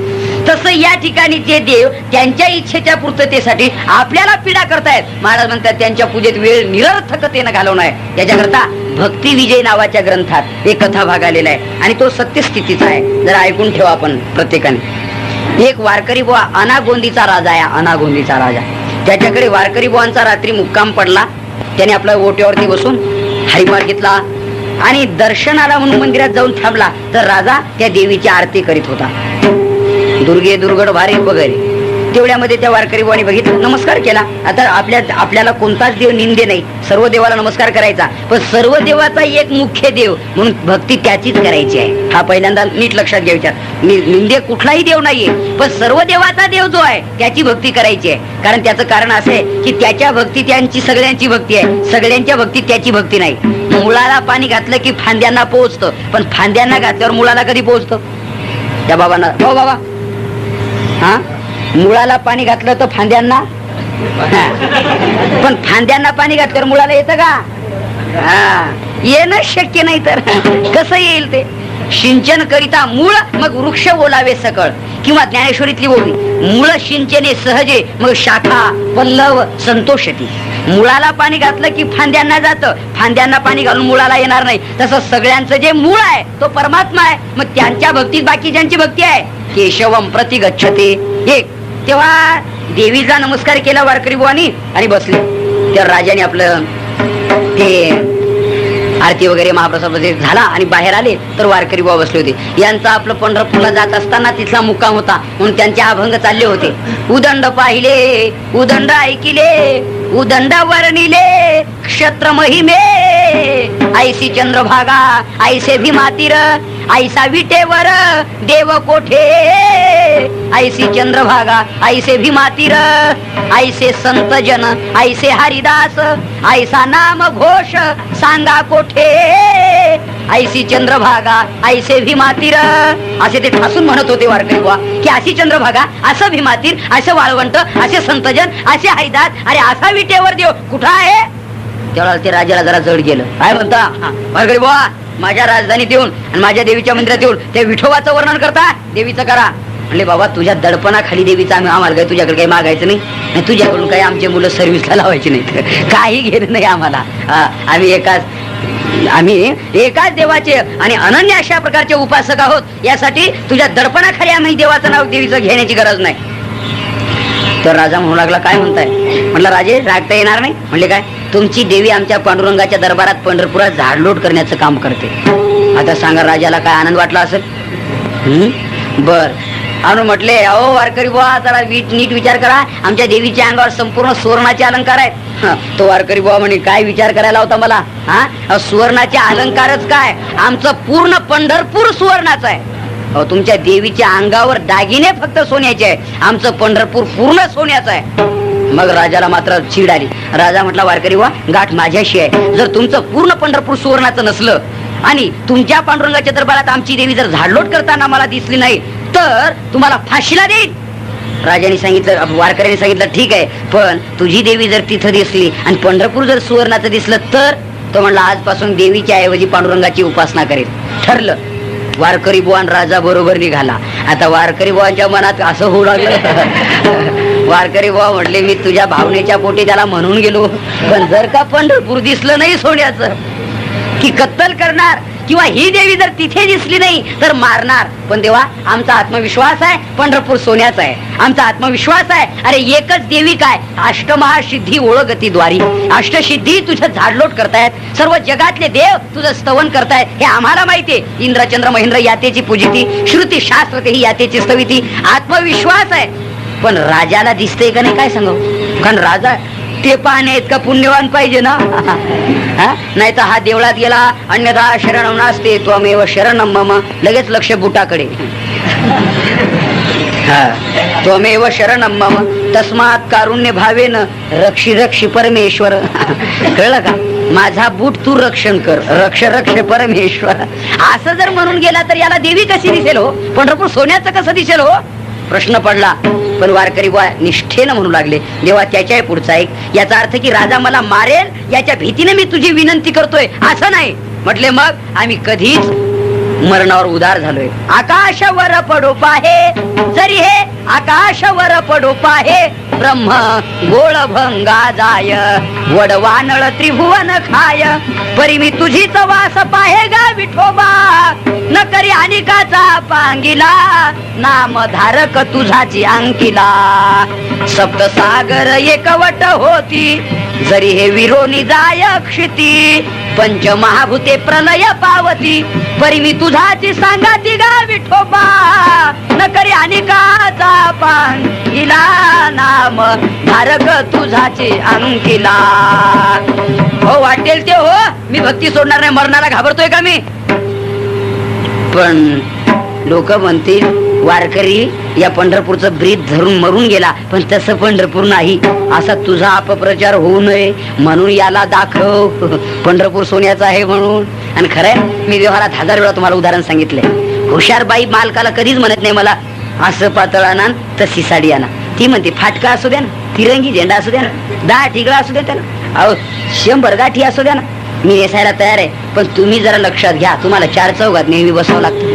तसं या ठिकाणी जे देव त्यांच्या इच्छेच्या पूर्ततेसाठी आपल्याला पीडा करतायत. महाराज म्हणतात त्यांच्या पूजेत वेळ निरर्थकतेनं घालवणार आहे. याच्याकरता भक्ती विजय नावाच्या ग्रंथात एक कथा भाग आलेला आहे आणि तो सत्यस्थितीचा आहे. जरा ऐकून ठेवा आपण प्रत्येकाने. एक वारकरी बुवा अनागोंदीचा राजा आहे. अनागोंदीचा राजा त्याच्याकडे वारकरी बुवांचा रात्री मुक्काम पडला. त्याने आपल्या ओट्यावरती बसून हरिपाठ घेतला आणि दर्शनाला म्हणून मंदिरात जाऊन थांबला तर राजा त्या देवीची आरती करीत होता. दुर्गे दुर्गड भारे वगैरे. तेवढ्यामध्ये त्या वारकरी बुवांनी बघितलं, नमस्कार केला. आता आपल्याला कोणताच देव निंदे नाही, सर्व देवाला नमस्कार करायचा. पण सर्व देवाचा एक मुख्य देव म्हणून भक्ती त्याचीच करायची आहे. हा पहिल्यांदा नीट लक्षात घ्यायचा. निंदे कुठलाही देव नाहीये पण सर्व देवाचा देव जो आहे त्याची भक्ती करायची आहे. कारण त्याचं कारण असं आहे की त्याच्या भक्ती त्यांची सगळ्यांची भक्ती आहे, सगळ्यांच्या भक्तीत त्याची भक्ती नाही. मुळाला पाणी घातलं की फांद्यांना पोहोचतं पण फांद्यांना घातल्यावर मुळाला कधी पोहोचतं? त्या बाबांना हो बाबा हा मुळाला पाणी घातलं तर फांद्यांना पण फांद्यांना पाणी घातल्यावर मुळाला येतं का? येणं शक्य नाही तर कसं येईल ते? सिंचन करिता मूळ मग वृक्ष बोलावे सकळ किंवा ज्ञानेश्वरीतली बोलली मूळ सिंचने सहजे मग शाखा पल्लव संतोषती. मुळाला पाणी घातलं की फांद्यांना जातं, फांद्यांना पाणी घालून मुळाला येणार नाही. तसं सगळ्यांचं जे मूळ आहे तो परमात्मा आहे. मग त्यांच्या भक्तीत बाकीच्यांची भक्ती आहे. केशवम प्रति गच्छते एक. तेव्हा देवीचा नमस्कार केला वारकरी बुवानी आणि बसले. त्या राजाने आपलं ते आरती वगैरे महाप्रसाद वगैरे झाला आणि बाहेर आले तर वारकरी बुवा बसले होते. यांचा आपलं पंढरपूरला जात असताना तिथला मुक्काम होता म्हणून त्यांचे अभंग चालले होते. उदंड पाहिले, उदंड ऐकिले, उदंड वर्णिले क्षत्र महिमे, ऐसी चंद्रभागा ऐसे भीमातीर, ऐसा विटेवर देव कोठे, ऐसी चंद्रभागा ऐसे भीमातीर, ऐसे संत जन ऐसे हरिदास, ऐसा नाम घोष सांगा कोठे, ऐसी चंद्रभागा ऐसे भीमातीर. असे ते ठासून म्हणत होते वारकरी बुवा की अशी चंद्रभागा, असं भीमातीर, असं वाळवंट, असे संतजन, असे हरिदास, अरे असा विटेवर देव कुठं आहे. तेव्हा ते राजाला जरा जड गेलं. काय म्हणता वारकरी बुवा, माझ्या राजधानीत येऊन आणि माझ्या देवीच्या मंदिरात येऊन त्या विठोबाचं वर्णन करता, देवीचं करा. म्हणले बाबा तुझ्या दडपणाखाली देवीचं आम्हाला काही तुझ्याकडे काही मागायचं नाही, तुझ्याकडून काही आमचे मुलं सर्व्हिसला लावायची नाही, काही घेणं नाही आम्हाला. आम्ही एकाच देवाचे आणि अनन्य अशा प्रकारचे उपासक आहोत. यासाठी तुझ्या दडपणाखाली आम्ही देवाचं नाव देवीचं घेण्याची गरज नाही. तर राजा म्हणू लागला काय म्हणताय. म्हटलं राजे रागता येणार नाही. म्हणले काय, तुमची देवी आमच्या पांडुरंगाच्या दरबारात पंढरपुरात झाडलोट करण्याचं काम करते. आता सांगा राजाला काय आनंद वाटला असेल. बर आणून म्हटले अहो वारकरी बुवा जरा नीट विचार करा, आमच्या देवीच्या अंगावर संपूर्ण सुवर्णाचे अलंकार आहेत. तो वारकरी बुवा म्हणे काय विचार करायला होता मला. सुवर्णाचे अलंकारच काय, आमचं पूर्ण पंढरपूर सुवर्णाचं आहे. तुमच्या देवीच्या अंगावर दागिने फक्त सोन्याचे आहे, आमचं पंढरपूर पूर्ण सोन्याचं आहे. मग राजाला मात्र चीड आली. राजा म्हटला वारकरी बुवा गाठ माझ्याशी आहे. जर तुमचं पूर्ण पंढरपूर सुवर्णाचं नसलं आणि तुमच्या पांडुरंगाच्या दरबारात आमची देवी जर झाडलोट करताना मला दिसली नाही तर तुम्हाला फाशीला देईल. राजाने सांगितलं, वारकऱ्याने सांगितलं ठीक आहे, पण तुझी देवी जर तिथं दिसली आणि पंढरपूर जर सुवर्णाचं दिसलं तर. तो म्हणला आजपासून देवीच्या ऐवजी पांडुरंगाची उपासना करेल. ठरलं. वारकरी बुवान राजा बरोबर निघाला. आता वारकरी बुवांच्या मनात असं होऊ लागलं. वारकरी बुवा म्हटले मी तुझ्या भावनेच्या पोटी त्याला म्हणून गेलो, पण जर का पंढरपूर दिसलं नाही सोन्याचं की कत्तल करणार, किंवा ही देवी जर तिथे दिसली नाही तर मारणार. पण देवा आमचा आत्मविश्वास आहे पंढरपूर सोन्याचा आहे, आमचा आत्मविश्वास आहे. अरे एकच देवी काय, अष्टमहासिद्धी ओळखती द्वारी, अष्टसिद्धी तुझं झाडलोट करतायत, सर्व जगातले देव तुझं स्तवन करतायत हे आम्हाला माहितीये. इंद्रचंद्र महेंद्र यातेची पूजिती, श्रुती शास्त्र तेही यातेची स्तविती. आत्मविश्वास आहे. पण राजाला दिसतंय का नाही काय सांगू, कारण राजा ते पाहणे इतका पुण्यवान पाहिजे ना. नाही तर हा देवळात गेला अन्यथा शरणम नास्ते त्वमेव शरणम मम, लगेच लक्ष बुटाकडे. त्वमेव शरणम मम तस्मात् कारुण्य भावेन रक्षी रक्षी परमेश्वर. कळलं का, माझा बूट तू रक्षण कर, रक्ष रक्ष परमेश्वर. असं जर म्हणून गेला तर याला देवी कशी दिसेल हो, पंढरपूर सोन्याचं कसं दिसेल हो, प्रश्न पडला. पण वारकरी बुवा निष्ठेनं म्हणू लागले देवा त्याच्या पुढचा एक, याचा अर्थ की राजा मला मारेल याच्या भीतीने मी तुझी विनंती करतोय असं नाही. म्हटले मग आम्ही कधीच मरणावर उदार झालोय. आकाशावर पडो पाहे जरी हे आकाशावर पडो पाहे, ब्रह्म गोळ भंगा जाय, वडवानळ त्रिभुवन खाय, परी मी तुझीच वास पाहे गा विठोबा, न करी अनिकाचा पांगिला, नाम धारक तुझाची अंकिला. सप्तसागर एकवट होती जरी हे विरोनी जाय क्षिती, पंचमहाभूते प्रलय पावती, परी मी तुझाची सांगाती गा विठोबा, न करी अनिकाचा पांगिला, नाम धारक तुझाची अंकिला. हो वाटेल ते हो, मी भक्ती सोडणार नाही, मरणाला घाबरतोय का मी. पण लोक म्हणतील वारकरी या पंढरपूरचं ब्रीद धरून मरून गेला, पण तसं पंढरपूर नाही, असा तुझा अपप्रचार होऊ नये म्हणून याला दाखव पंढरपूर सोन्याचं आहे म्हणून. आणि खरंय मी व्यवहारात 1000 वेळा तुम्हाला उदाहरण सांगितलंय. हुशार बाई मालकाला कधीच म्हणत नाही मला असं पातळ आणा तशी साडी आणा, ती म्हणते फाटका असू द्या ना, तिरंगी झेंडा असू द्या ना, 10 ठिगळा असू द्या त्याला, अहो 100 गाठी असू द्या ना, मी नेसायला तयार आहे. पण तुम्ही जरा लक्षात घ्या तुम्हाला 4 चौघात नेहमी बसावं लागतं.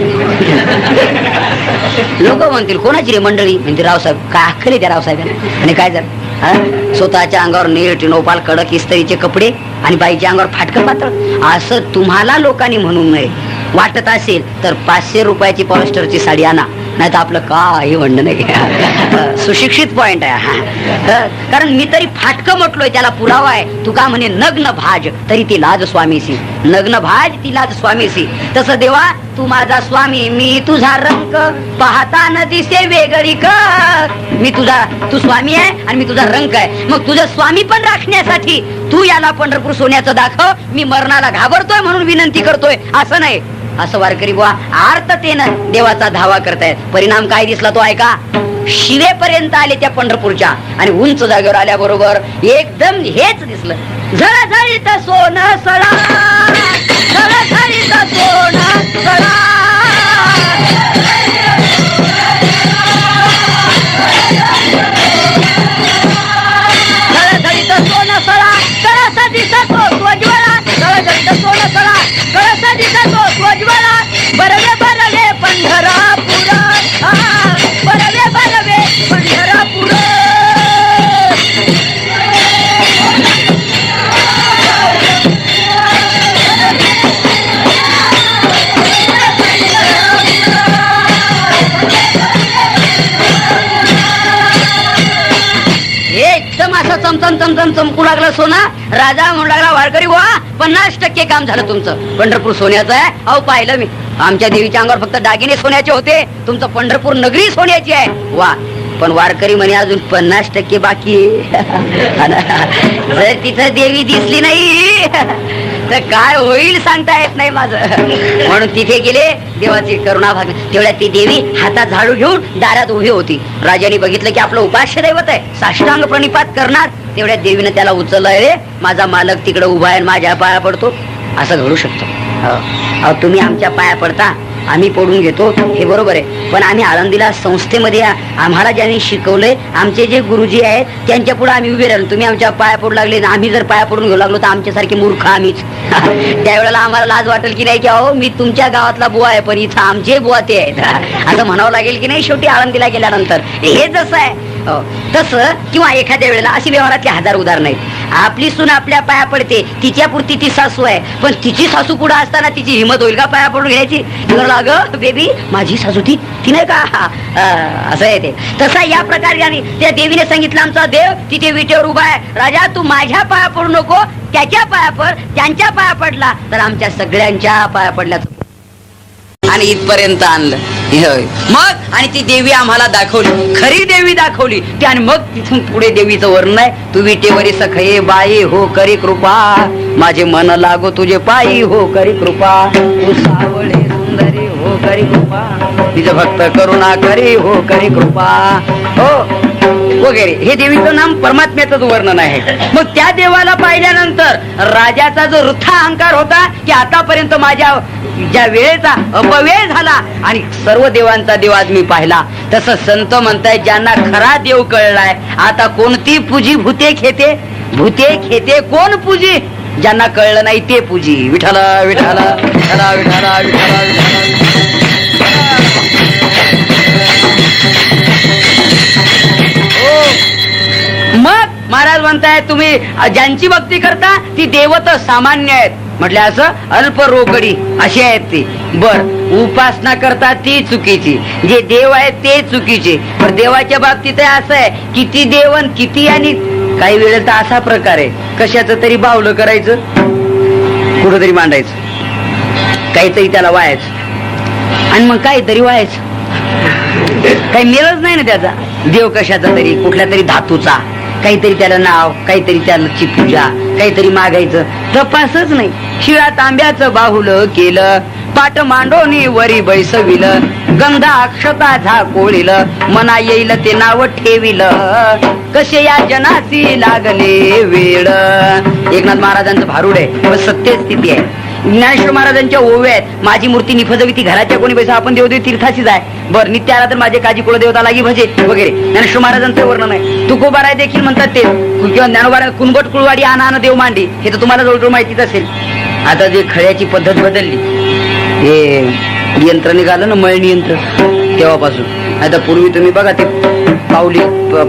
लोक म्हणतील कोणाची रे मंडळी, म्हणजे रावसाहेब काय अक्कल आहे त्या रावसाहेब. आणि काय जर स्वतःच्या अंगावर नेल टिनोपाल कडक इस्त्रीचे कपडे आणि बाईच्या अंगावर फाटकं पातळ, असं तुम्हाला लोकांनी म्हणून नये. वाटत असेल तर 500 रुपयाची पॉलिस्टरची साडी आणा, नाही तर आपलं काही म्हणणं नाही. सुशिक्षित पॉइंट आहे. कारण मी तरी फाटकं म्हटलोय, त्याला पुरावा आहे. तू का म्हणे नग्न भाज तरी ती लाज स्वामीसी, नग्न भाज ती लाज स्वामीसी. तसं देवा तू माझा स्वामी, मी तुझा रंग पाहता न दिसे वेगळी क. मी तुझा, तू स्वामी आहे आणि मी तुझा रंग आहे. मग तुझं स्वामी पण राखण्यासाठी तू याला पंढरपूर सोन्याचं दाखव. मी मरणाला घाबरतोय म्हणून विनंती करतोय असं नाही. असं वारकरी बुवा आर्ततेनं देवाचा धावा करतायत. परिणाम काय दिसला तो ऐका. शिवेपर्यंत आले त्या पंढरपूरच्या आणि उंच जागेवर आल्याबरोबर एकदम हेच दिसलं. झळझळीत सोनं सळा, झळझळीत सोनं सळा. झळझळीत सोनं सळा, कळसा दिसतो स्वज्वला. झळझळीत सोनं सळा, कळसा दिसतो स्वज्वला. बरवे बरवे पंढरापूर, बरवे बरवे पंढरापूर. एकदम असं चमचम चमचम चमकू लागलं सोना. राजा म्हणू लागला वारकरी बुवा 50% काम झालं तुमचं. पंढरपूर सोन्याचं आहे. अहो पाहिलं मी, आमच्या देवीच्या अंगावर फक्त दागिने सोन्याचे होते, तुमचं पंढरपूर नगरी सोन्याची आहे. वा. पण वारकरी म्हणे अजून 50% बाकी जर तिथं देवी दिसली नाही तर काय होईल सांगता येत नाही माझं. म्हणून तिथे गेले, देवाची करुणा भाग. तेवढ्या ती देवी हातात झाडू घेऊन दारात उभी होती. राजाने बघितलं की आपलं उपास्य दैवत आहे, साष्टांग प्रणिपात करणार. तेवढ्या देवीने त्याला उचललंय. रे माझा मालक तिकडे उभा आहे, माझ्या पाया पडतो. असं घडू शकतो. तुम्ही आमच्या पाया पडता, आम्ही पडून घेतो, हे बरोबर आहे. पण आम्ही आळंदीला संस्थेमध्ये आम्हाला ज्यांनी शिकवलंय, आमचे जे गुरुजी आहेत त्यांच्या पुढे आम्ही उभे राहिलो. तुम्ही आमच्या पाया पडू लागले, आम्ही जर पाया पडून घेऊ लागलो तर आमच्यासारखे मूर्ख आम्हीच. त्यावेळेला आम्हाला लाज वाटेल की नाही की अहो मी तुमच्या गावातला बुवा आहे पण इथं आमचे बुवा ते आहेत असं म्हणावं लागेल की नाही. शेवटी आळंदीला गेल्यानंतर हे जसं आहे तसं. किंवा एखाद्या वेळेला अशी व्यवहारातली 1000 उदाहरणं आहेत. आपली सून आपल्या पाया पडते, तिच्या पुरती ती सासू आहे, पण तिची सासू पुढे असताना तिची हिंमत होईल का पाया पडून घ्यायची? अगं बेबी माझी सासू ती नाही का, असं आहे ते. तसा या प्रकारे त्या देवीने सांगितलं आमचा देव तिथे विटेवर उभा आहे. राजा तू माझ्या पाया पडू नको, त्याच्या पाया पड. त्यांच्या पाया पडला तर आमच्या सगळ्यांच्या पाया पडल्याचं आणि इथपर्यंत आणलं. मग आणि ती देवी आम्हाला दाखवली, खरी देवी दाखवली ती. आणि मग तिथून पुढे देवीचं वर्णन आहे. तू विटेवरी सखये बाई हो करी कृपा, माझे मन लागो तुझे पायी हो करी कृपा. तू सावळे सुंदरी हो करी कृपा, तिचं भक्त करुणा करी हो करी कृपा. हो वगैरे हे देवीचं नाम परमात्म्याचं वर्णन आहे. मग त्या देवाला पाहिल्यानंतर राजाचा जो वृथा अहंकार होता की आतापर्यंत माझ्या ज्या वेळेचा अपव्यय झाला आणि सर्व देवांचा देव आज मी पाहिला, तसं संत म्हणताय ज्यांना खरा देव कळलाय आता कोणती पूजी भूते खेते, भूते खेते कोण पूजी, ज्यांना कळलं नाही ते पूजी. विठ्ठल विठ्ठल विठ्ठल विठ्ठल विठ्ठल. मग महाराज म्हणताय तुम्ही ज्यांची भक्ती करता ती देवत सामान्य आहेत. म्हटले असं अल्प रोकडी अशी आहेत ती. बर उपासना करता ती चुकीची, जे देव आहेत ते चुकीचे. पण देवाच्या बाबतीत असं आहे किती देवन किती, आणि काही वेळेस तर असा प्रकार आहे कशाचं तरी बावलं करायचं, कुठंतरी मांडायचं, काहीतरी त्याला व्हायचं आणि मग काहीतरी व्हायचं. काही मिळत नाही ना त्याचा. देव कशाचा तरी, कुठल्या तरी धातूचा, काहीतरी त्याला नाव, काहीतरी त्याची पूजा, काहीतरी मागायचं, तपासच नाही. शिळा तांब्याचं बाहुलं केलं, पाट मांडोनी वरी बैसविलं, गंधा अक्षता झाकोळील, मना येईल ते नाव ठेविल, कसे या जनासी लागले वेळ. एकनाथ महाराजांचं भारूड आहे, पण सत्य स्थिती आहे. ज्ञानेश्वर महाराजांच्या ओव्या आहेत. माझी मूर्ती निफजवी ती घराच्या कोणी पैसा, आपण देवदेव तीर्थाचीच आहे. बरं नित्य आला तर माझे काजी कुलदेवता लागी भजे वगैरे ज्ञानेश्वर महाराजांचं वर्णन आहे. तुकोबाराय देखील म्हणतात ते, किंवा ज्ञानोबाराय कुणबट कुळवाडी आना देव मांडी, हे तर तुम्हाला जवळजवळ माहितीच असेल. आता जे खळ्याची पद्धत बदलली, हे यंत्र निघालं ना मळणी यंत्र तेव्हापासून. आता पूर्वी तुम्ही बघा ते पावली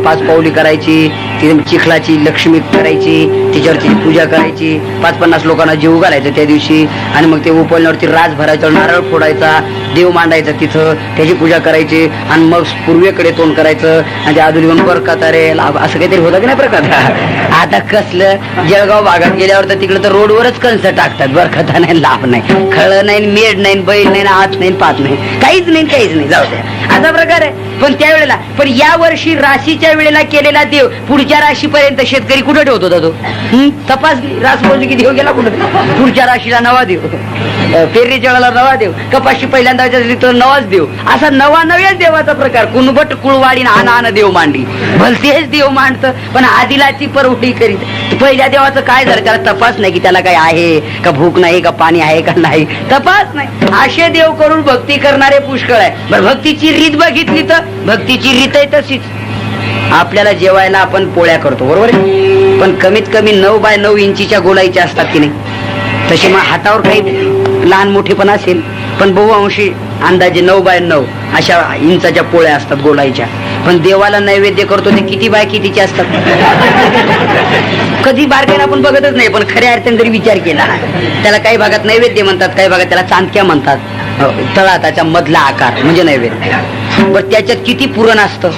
5 पावली करायची, ती चिखलाची लक्ष्मी करायची, तिच्यावरती पूजा करायची, 5-50 लोकांना जीव घालायचं त्या दिवशी, आणि मग ते उपवल्यावरती रास भरायचा, नारळ फोडायचा, देव मांडायचा तिथं, त्याची पूजा करायची, आणि मग पूर्वेकडे तोंड करायचं, आणि त्या आधुनिक बरकाता रे असं काहीतरी होतं की नाही प्रकार. आता कसलं जळगाव भागात गेल्यावर तर तिकडे तर रोडवरच कंस टाकतात, बरकथा नाही, लाभ नाही, खळ नाही, मेड नाही, बैल नाही, हात नाही, पात नाही, काहीच नाही, जाऊ द्या, असा प्रकार आहे. पण त्यावेळेला, पण या वर्षी राशीच्या वेळेला केलेला देव पुढच्या राशीपर्यंत शेतकरी कुठे ठेवत होता तो? तपासली, रास बोलली की देव गेला कुठे? पुढच्या राशीला नवा देव, पेरणीच्या वेळेला नवा देव, कपाशी पहिल्यांदा तर नवाच देव, असा नव्याच देवाचा प्रकार. कुणबट कुळवाडी आण देव मांडली, भलतेच देव मांडतं, पण आदिलाची परवडी करीत. पहिल्या देवाचं काय झालं, त्याला तपास नाही की त्याला काय आहे का, भूक नाही का, पाणी आहे का नाही, तपास नाही. असे देव करून भक्ती करणारे पुष्कळ आहे. बरं, भक्तीची रीत बघितली तर भक्तीची रीत आहे तशीच. आपल्याला जेवायला आपण पोळ्या करतो, बरोबर आहे, पण कमीत कमी 9x9 इंचीच्या गोलाईच्या असतात की नाही. तसे मग हातावर काही लहान मोठे पण असेल, पण बहुअंशी अंदाजे 9x9 अशा इंचाच्या पोळ्या असतात गोलाईच्या. पण देवाला नैवेद्य करतो ते किती बाय कितीचे असतात कधी बारकाईने आपण बघतच नाही. पण खऱ्या अर्थाने जरी विचार केला, त्याला काही भागात नैवेद्य म्हणतात, काही भागात त्याला चांदक्या म्हणतात. तळाताच्या मधला आकार म्हणजे नैवेद्य. बरं, त्याच्यात किती पुरण असतं?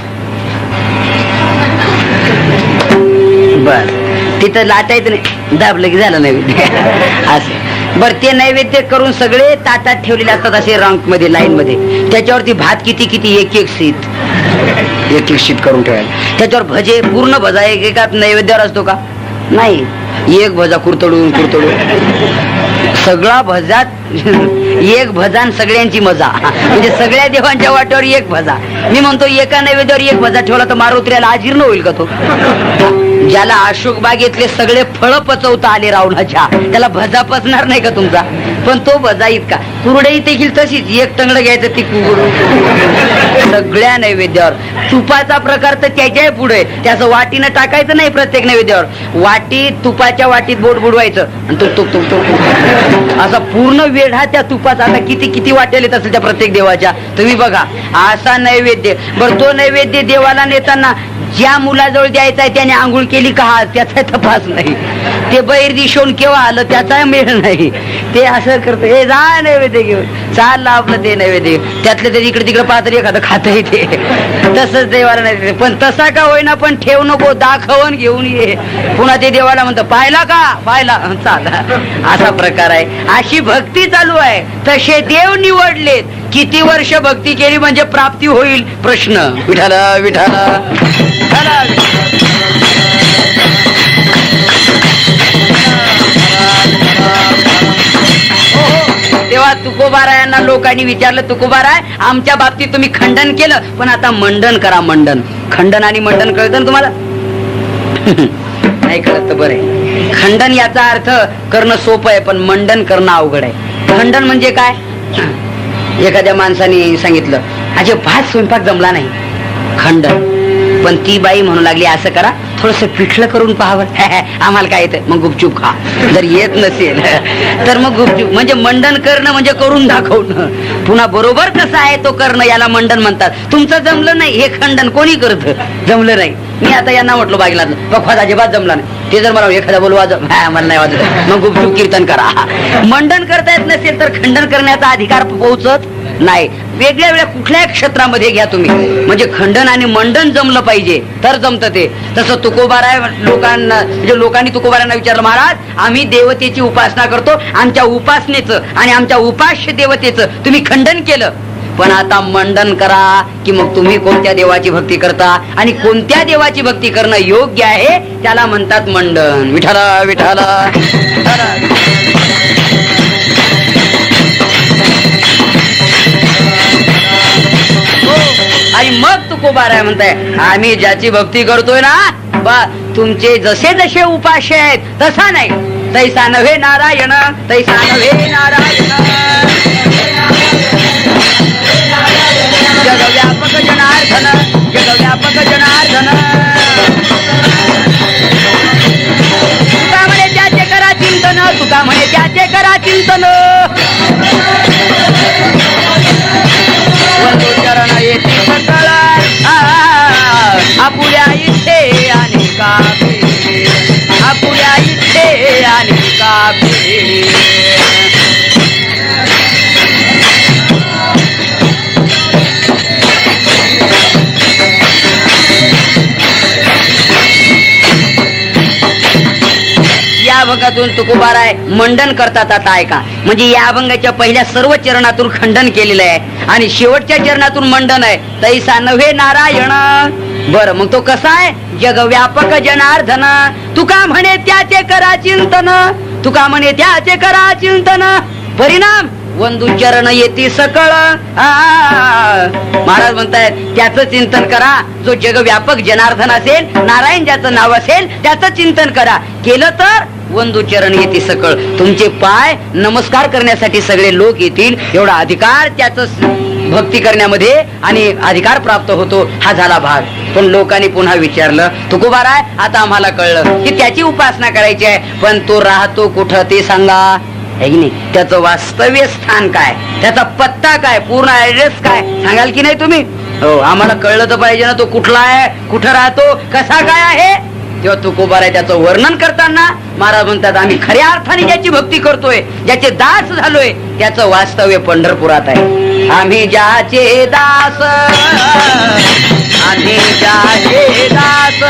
बर, तिथं लाटायचं नाही, दाबलं की झालं नैवेद्य असं. बर, ते नैवेद्य करून सगळे ताटात ठेवलेले असतात असे रँक मध्ये, लाईन मध्ये. त्याच्यावरती भात किती एक शीत करून ठेवायला. त्याच्यावर भजे, पूर्ण भजा एकात नैवेद्यावर असतो का? नाही, एक भजा कुरतडून सगळा भजात एक भजान सगळ्यांची मजा, म्हणजे सगळ्या देवांच्या वाट्यावर एक भजा. मी म्हणतो एका नैवेद्यावर एक भजा ठेवला तर मारुत्र्याला अजीर्ण होईल का तो? ज्याला अशोक बागेतले सगळे फळ पचवता आले रावणाच्या, त्याला भजा पचणार नाही का तुमचा? पण तो भजा इतका. कुरडई देखील तशीच, एक टंगड घ्यायचं ती सगळ्या नैवेद्यावर. तुपाचा प्रकार तर त्याच्या पुढे, त्याचं वाटीनं टाकायचं नाही प्रत्येक नैवेद्यावर. वाटी, तुपाच्या वाटीत बोट बुडवायचं आणि तुप असा पूर्ण वेढा त्या तुपाचा. आता किती वाटेल येत असेल त्या प्रत्येक देवाच्या, तुम्ही बघा असा नैवेद्य. बरं, तो नैवेद्य देवाला नेताना ज्या मुलाजवळ द्यायचा आहे त्याने आंघोळ केली का त्याचा तपास नाही. ते बैर दिशून केव्हा आलं त्याचा मेळ नाही. ते असं करतं, हे जा नैवेद्य घेऊन चाललं आपलं ते नैवेद्य. त्यातलं ते इकडे तिकडे पाहतरी एखादं खातं येते, तसंच देवाला नाही. पण तसा का होईना, पण ठेव नको, दाखवून घेऊन ये. पुन्हा ते देवाला म्हणतं, पाहिला का, पाहिला, चाल. असा प्रकार आहे. अशी भक्ती चालू आहे. तसे देव निवडलेत. किती वर्ष भक्ती केली म्हणजे प्राप्ती होईल? प्रश्न. विठाला विठाला तेव्हा तुकोबारायांना लोकांनी विचारलं, तुकोबाराय, आमच्या बाबतीत तुम्ही खंडन केलं, पण आता मंडन करा. मंडन, खंडन आणि मंडन कळतं ना तुम्हाला? नाही कळत तर बरं. खंडन याचा अर्थ करणं सोपं आहे, पण मंडन करणं अवघड आहे. खंडन म्हणजे काय? एखाद्या माणसाने सांगितलं, अजे भात स्वयंपाक जमला नाही, खंडन. पण ती बाई म्हणू लागली, असं करा, थोडस पिठलं करून पाहावं. आम्हाला काय येतं? मग गुपचूप खा. जर येत नसेल तर मग गुपचूप. म्हणजे मंडन करणं म्हणजे करून दाखवणं. पुन्हा बरोबर कसं आहे तो करणं, याला मंडन म्हणतात. तुमचं जमलं नाही हे खंडन कोणी करत? जमलं नाही. मी आता यांना म्हटलं बागेला, बघ अजिबात जमला नाही. ते जर मला एखादा बोलवा, मला नाही वाजत, मग गुपचूप कीर्तन करा. मंडन करता येत नसेल तर खंडन करण्याचा अधिकार पोहोचत नाही. वेगळ्या वेगळ्या कुठल्याही क्षेत्रामध्ये घ्या तुम्ही, म्हणजे खंडन आणि मंडन जमलं पाहिजे तर जमतं ते. तसं तुकोबाराय लोकांना, म्हणजे लोकांनी तुकोबारायांना विचारलं, महाराज आम्ही देवतेची उपासना करतो, आमच्या उपासनेचं आणि आमच्या उपास्य देवतेचं तुम्ही खंडन केलं, पण आता मंडन करा की मग तुम्ही कोणत्या देवाची भक्ती करता आणि कोणत्या देवाची भक्ती करणं योग्य आहे त्याला म्हणतात मंडन. विठाला विठाला. आणि मग तुकोबाराय म्हणताय, आम्ही ज्याची भक्ती करतोय ना बा, तुमचे जसे जसे उपास्य आहेत तसा नाही. तैसा नव्हे नारायण, तैसा नव्हे नारायण. जगव्यापक जनार्दन, जगव्यापक जनार्दन. तुका म्हणे त्याचे करा चिंतन, तुका म्हणे त्याचे करा चिंतन. चरण येते सकळ आपुल्या इथे अनेका. या अभंगातून तुकोबाराय मंडन करतात. आता ऐका, म्हणजे या अभंगाच्या पहिल्या सर्व चरणातून खंडन केलेलं आहे आणि शेवटच्या चरणातून मंडन आहे. तैसा नव्हे नारायण. बर, मग तो कसा आहे? जगव्यापक जनार्दन, तुका म्हणे त्याचे करा चिंतन, तुका म्हणे त्याचे करा चिंतन, परिणाम वंदू चरण येती सकळ. महाराज म्हणतायत त्याचं चिंतन करा. जो जगव्यापक जनार्दन असेल, नारायण ज्याचं नाव असेल, त्याचं चिंतन करा. केलं तर वंदू चरण येती सकळ. तुमचे पाय नमस्कार करण्यासाठी सगळे लोक येतील, एवढा अधिकार त्याचं भक्ती करण्यामध्ये आणि अधिकार प्राप्त होतो. हा झाला भाग. पण लोकांनी पुन्हा विचारलं, तुकोबाराय आता आम्हाला कळलं की त्याची उपासना करायची आहे, पण तो राहतो कुठं ते सांगा. है की नाही? त्याचं वास्तव्य स्थान काय, त्याचा पत्ता काय, पूर्ण ऍड्रेस काय सांगाल की नाही तुम्ही? हो, आम्हाला कळलं तर पाहिजे ना तो कुठला आहे, कुठं राहतो, कसा काय आहे. तेव्हा तुकोबाराय त्याचं वर्णन करताना महाराज म्हणतात, आम्ही खऱ्या अर्थाने ज्याची भक्ती करतोय, ज्याचे दास झालोय, त्याचं वास्तव्य पंढरपुरात आहे. आम्ही ज्याचे दास, आम्ही ज्याचे दास,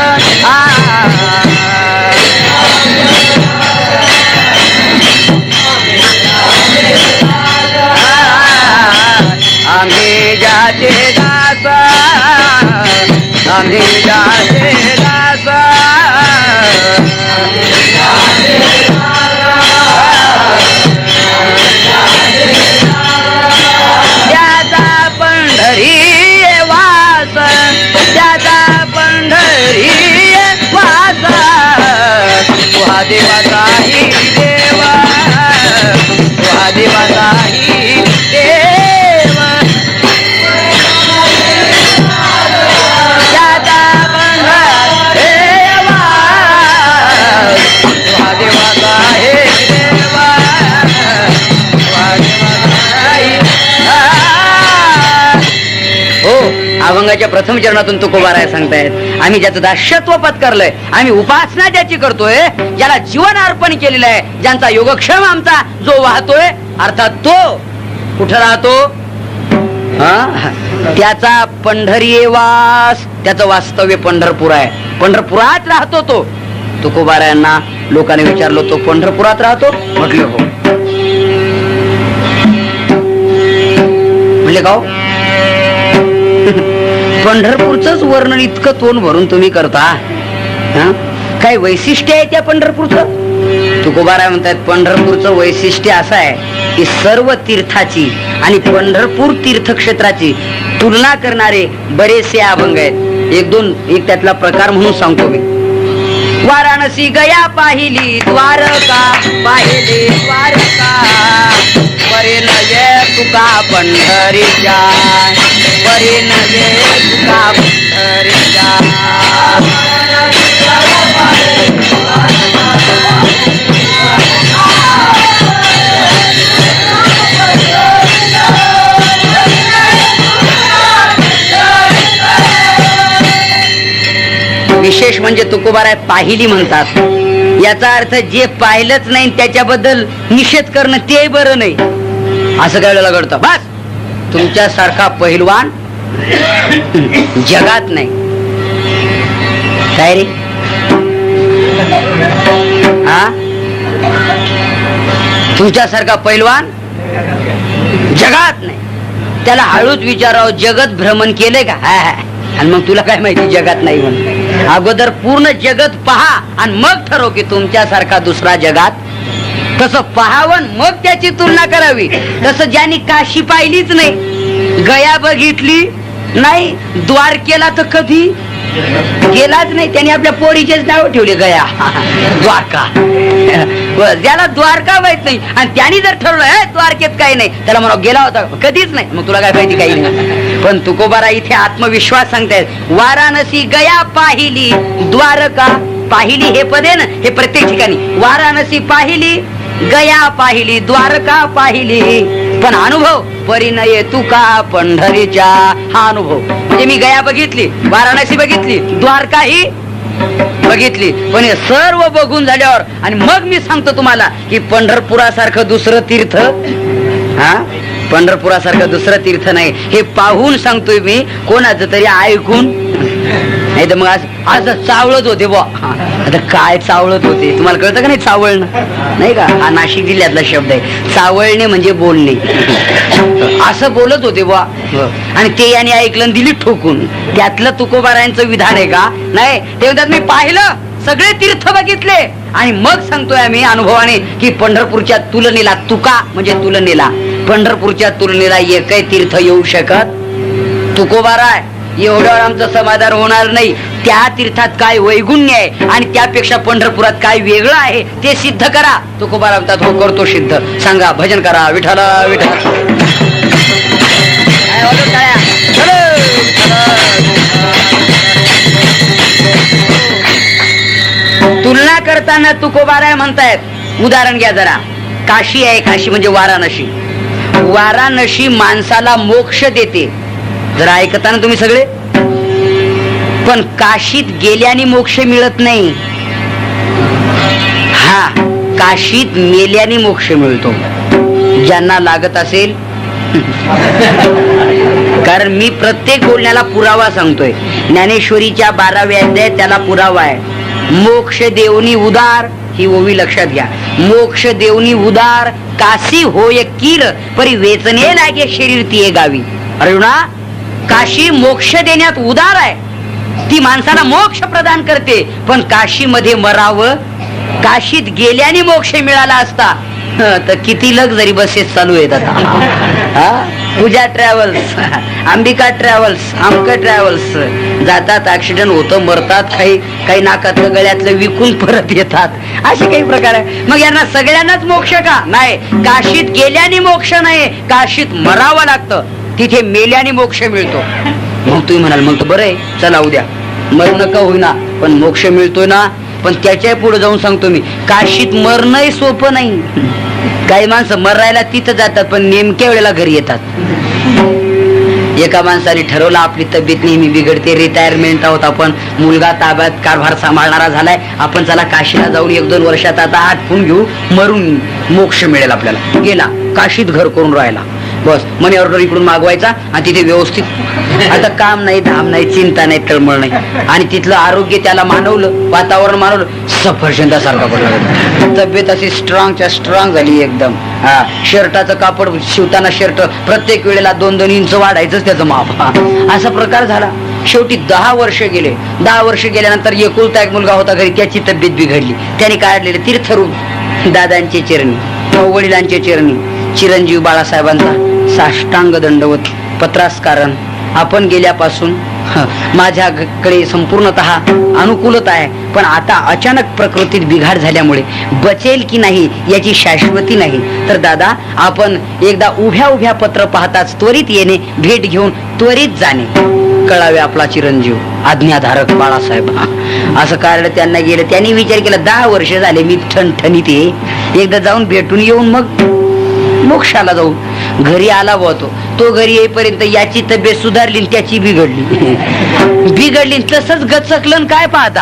आम्ही ज्याचे दास, आम्ही ज्याचे दास, त्याचा पंढरी वास, त्याचा पंढरी वास, तुहा देवाचाही देवा, तुहा देवाचाही देव, त्याचा पंढरी वास, तुहा देवाचाही देवा, तुहा देवाचाही. हो, अभंगाच्या प्रथम चरणातून तुकोबाराय सांगतायत, आम्ही ज्याचं दास्यत्व पत्करलंय, आम्ही उपासना ज्याची करतोय, ज्याला जीवन अर्पण केलेलं आहे, ज्यांचा योगक्षेम आमचा जो वाहतोय, अर्थात तो कुठं राहतो? त्याचा पंढरी वास, त्याचं वास्तव्य पंढरपूर आहे, पंढरपुरात राहतो तो. तुकोबारायांना लोकांनी विचारलो, तो पंढरपुरात राहतो? म्हटले हो. म्हणले का? पंढरपूरच वर्णन इतकं तोंड भरून तुम्ही करता, काय वैशिष्ट्य आहे त्या पंढरपूरचं? तुकोबाराय म्हणतात, पंढरपूरचं वैशिष्ट्य असं आहे की सर्व तीर्थाची आणि पंढरपूर तीर्थक्षेत्राची तुलना करणारे बरेचसे अभंग आहेत. एक त्यातला प्रकार म्हणून सांगतो मी. वाराणसी गया पाहिली द्वारका, पाहिली द्वारका, परे नये तुका पंढरीच्या, परे नये तुका पंढरीच्या. विशेष म्हणजे तुकोबाराय पाहिली म्हणतात. याचा अर्थ जे पाहिलंच नाही त्याच्याबद्दल निषेध करणं ते बरं नाही, असं काय वेळेला घडतं. बस, तुमच्यासारखा पहिलवान जगात नाही. काय रे? हा, तुमच्यासारखा पहिलवान जगात नाही. त्याला हळूच विचारावं, जगत भ्रमण केलंय का? आणि मग तुला काय माहिती जगात नाही म्हणून? अगोदर पूर्ण जगत पहा आणि मग ठरव की तुमच्यासारखा दुसरा जगात. तसं पहावं मग त्याची तुलना करावी. तसं ज्यांनी काशी पाहिलीच नाही, गया बघितली नाही, द्वारकेला तर कधी गेलाच नाही, त्यांनी आपल्या पोरीचेच नाव ठेवले गया, द्वारका. ज्याला द्वारका माहित नाही आणि त्यांनी जर ठरवलं द्वारकेत काही नाही, त्याला म्हणा गेला होता कधीच नाही, मग तुला काय माहिती काही नाही. पण तुकोबाराय इथे आत्मविश्वास सांगतायत. वाराणसी गया पाहिली द्वारका, पाहिली हे पद आहे ना, हे प्रत्येक ठिकाणी. वाराणसी पाहिली, गया पाहिली, द्वारका पाहिली, पण अनुभव परिणय तुका पंढरीच्या. हा अनुभव म्हणजे मी गया बघितली, वाराणसी बघितली, द्वारका ही बघितली, पण हे सर्व बघून झाल्यावर आणि मग मी सांगतो तुम्हाला की पंढरपुरासारखं दुसरं तीर्थ, हा पंढरपुरासारखं दुसरं तीर्थ नाही. हे पाहून सांगतोय मी, कोणाचं तरी ऐकून नाही तर मग आज चावळत होते बुवा. आता काय चावळत होते तुम्हाला कळतं का नाही? चावळणं नाही का, हा नाशिक जिल्ह्यातला शब्द आहे. चावळणे म्हणजे बोलणे, असं बोलत होते बुवा. आणि ते याने ऐकलं, दिली ठोकून. त्यातलं तुकोबारायांचं विधान आहे का? नाही. ते म्हणतात मी पाहिलं, सगळे तीर्थ बघितले आणि मग सांगतोय आम्ही अनुभवाने की पंढरपूरच्या तुलनेला, तुका म्हणजे तुलनेला, पंढरपूरच्या तुलनेला एकही तीर्थ येऊ शकत तुकोबाराय. एवढ्यावर आमचं समाधान होणार नाही. त्या तीर्थात काय वैगुण्य आहे आणि त्यापेक्षा पंढरपुरात काय वेगळं आहे ते सिद्ध करा. तुकोबारा म्हणतात हो करतो सिद्ध. सांगा, भजन करा, विठ्ठला विठ्ठला. तुलना करताना तुकोबाराय म्हणतायत. उदाहरण घ्या जरा. काशी आहे, काशी म्हणजे वाराणसी. वाराणसी माणसाला मोक्ष देते. जरा ऐकता ना तुम्ही सगळे. पण काशीत गेल्याने मोक्ष मिळत नाही. हा, काशीत मेल्याने मोक्ष मिळतो ज्यांना लागत असेल. कारण मी प्रत्येक बोलण्याला पुरावा सांगतोय. ज्ञानेश्वरीच्या 12व्या अध्यायात त्याला पुरावा आहे. मोक्ष देवनी उदार, ही ओवी लक्षात घ्या. मोक्ष देवनी उदार, काशी होय कीर, परी वेचने लागे शरीर ती गावी. अर्जुना, काशी मोक्ष देण्यात उदार आहे. ती माणसाला मोक्ष प्रदान करते. पण काशीमध्ये मरावं, काशीत गेल्याने मोक्ष मिळाला असता तर किती लक्झरी बसेस चालू आहेत आता. पूजा ट्रॅव्हल्स, अंबिका ट्रॅव्हल्स, आमका ट्रॅव्हल्स. जातात, ऍक्सिडेंट होतं, मरतात. काही नाकातलं गळ्यातलं विकून परत येतात. असे काही प्रकार आहे. मग यांना सगळ्यांनाच मोक्ष का? नाही. काशीत गेल्याने मोक्ष नाही, काशीत मरावं लागतं. तिथे मेल्याने मोक्ष मिळतो. मग तुम्ही म्हणाल मग तर बरं आहे, चला उद्या मरण का होईना पण मोक्ष मिळतोय ना. पण त्याच्या पुढे जाऊन सांगतो मी, काशीत मरणंही सोपं नाही. काही माणसं मरायला तिथं जातात पण नेमक्या वेळेला घरी येतात. एका माणसाने ठरवलं आपली तब्येत नेहमी बिघडते, रिटायरमेंट आहोत आपण, मुलगा ताब्यात कारभार सांभाळणारा झालाय, आपण चला काशीला जाऊन 1-2 वर्षात आता आटपून घेऊ, मरून मोक्ष मिळेल आपल्याला. गेला काशीत घर करून राहिला. बस मनी ऑर्डर इकडून मागवायचा आणि तिथे व्यवस्थित, आता काम नाही, धाम नाही, चिंता नाही, तळमळ नाही. आणि तिथलं आरोग्य त्याला मानवलं, वातावरण मानवलं, सफरचंदासारखा पडला. तब्येत अशी स्ट्रॉंगच्या स्ट्रॉंग झाली एकदम. हा, शर्टाचं कापड शिवताना शर्ट प्रत्येक वेळेला 2-2 इंच वाढायचंच त्याचं माप. असा प्रकार झाला. शेवटी 10 वर्ष गेले. 10 वर्ष गेल्यानंतर एकुलता एक मुलगा होता घरी, त्याची तब्येत बिघडली. त्याने काढलेले तीर्थरूप दादांचे चरणी, वडिलांचे चरणी, चिरंजीव बाळासाहेबांचा साष्टांग दंडवत पत्रास्कारण. आपण गेल्यापासून माझ्याकडे संपूर्णतः अनुकूलता आहे, पण आता अचानक प्रकृतीत बिघाड झाल्यामुळे बचेल की नाही याची शाश्वती नाही. तर दादा, आपण एकदा उभ्या उभ्या पत्र पाहताच त्वरित येणे, भेट घेऊन त्वरित जाणे. कळावे आपला चिरंजीव आज्ञाधारक बाळासाहेब. असं कारण त्यांना गेलं. त्यांनी विचार केला 10 वर्ष झाले मी ठणठणीत आहे, एकदा जाऊन भेटून येऊन मग मोक्षाला जाऊ. घरी आला होतो तो. घरी येईपर्यंत याची तब्येत सुधारली, त्याची बिघडली तसंच गचकलं. काय पाहता,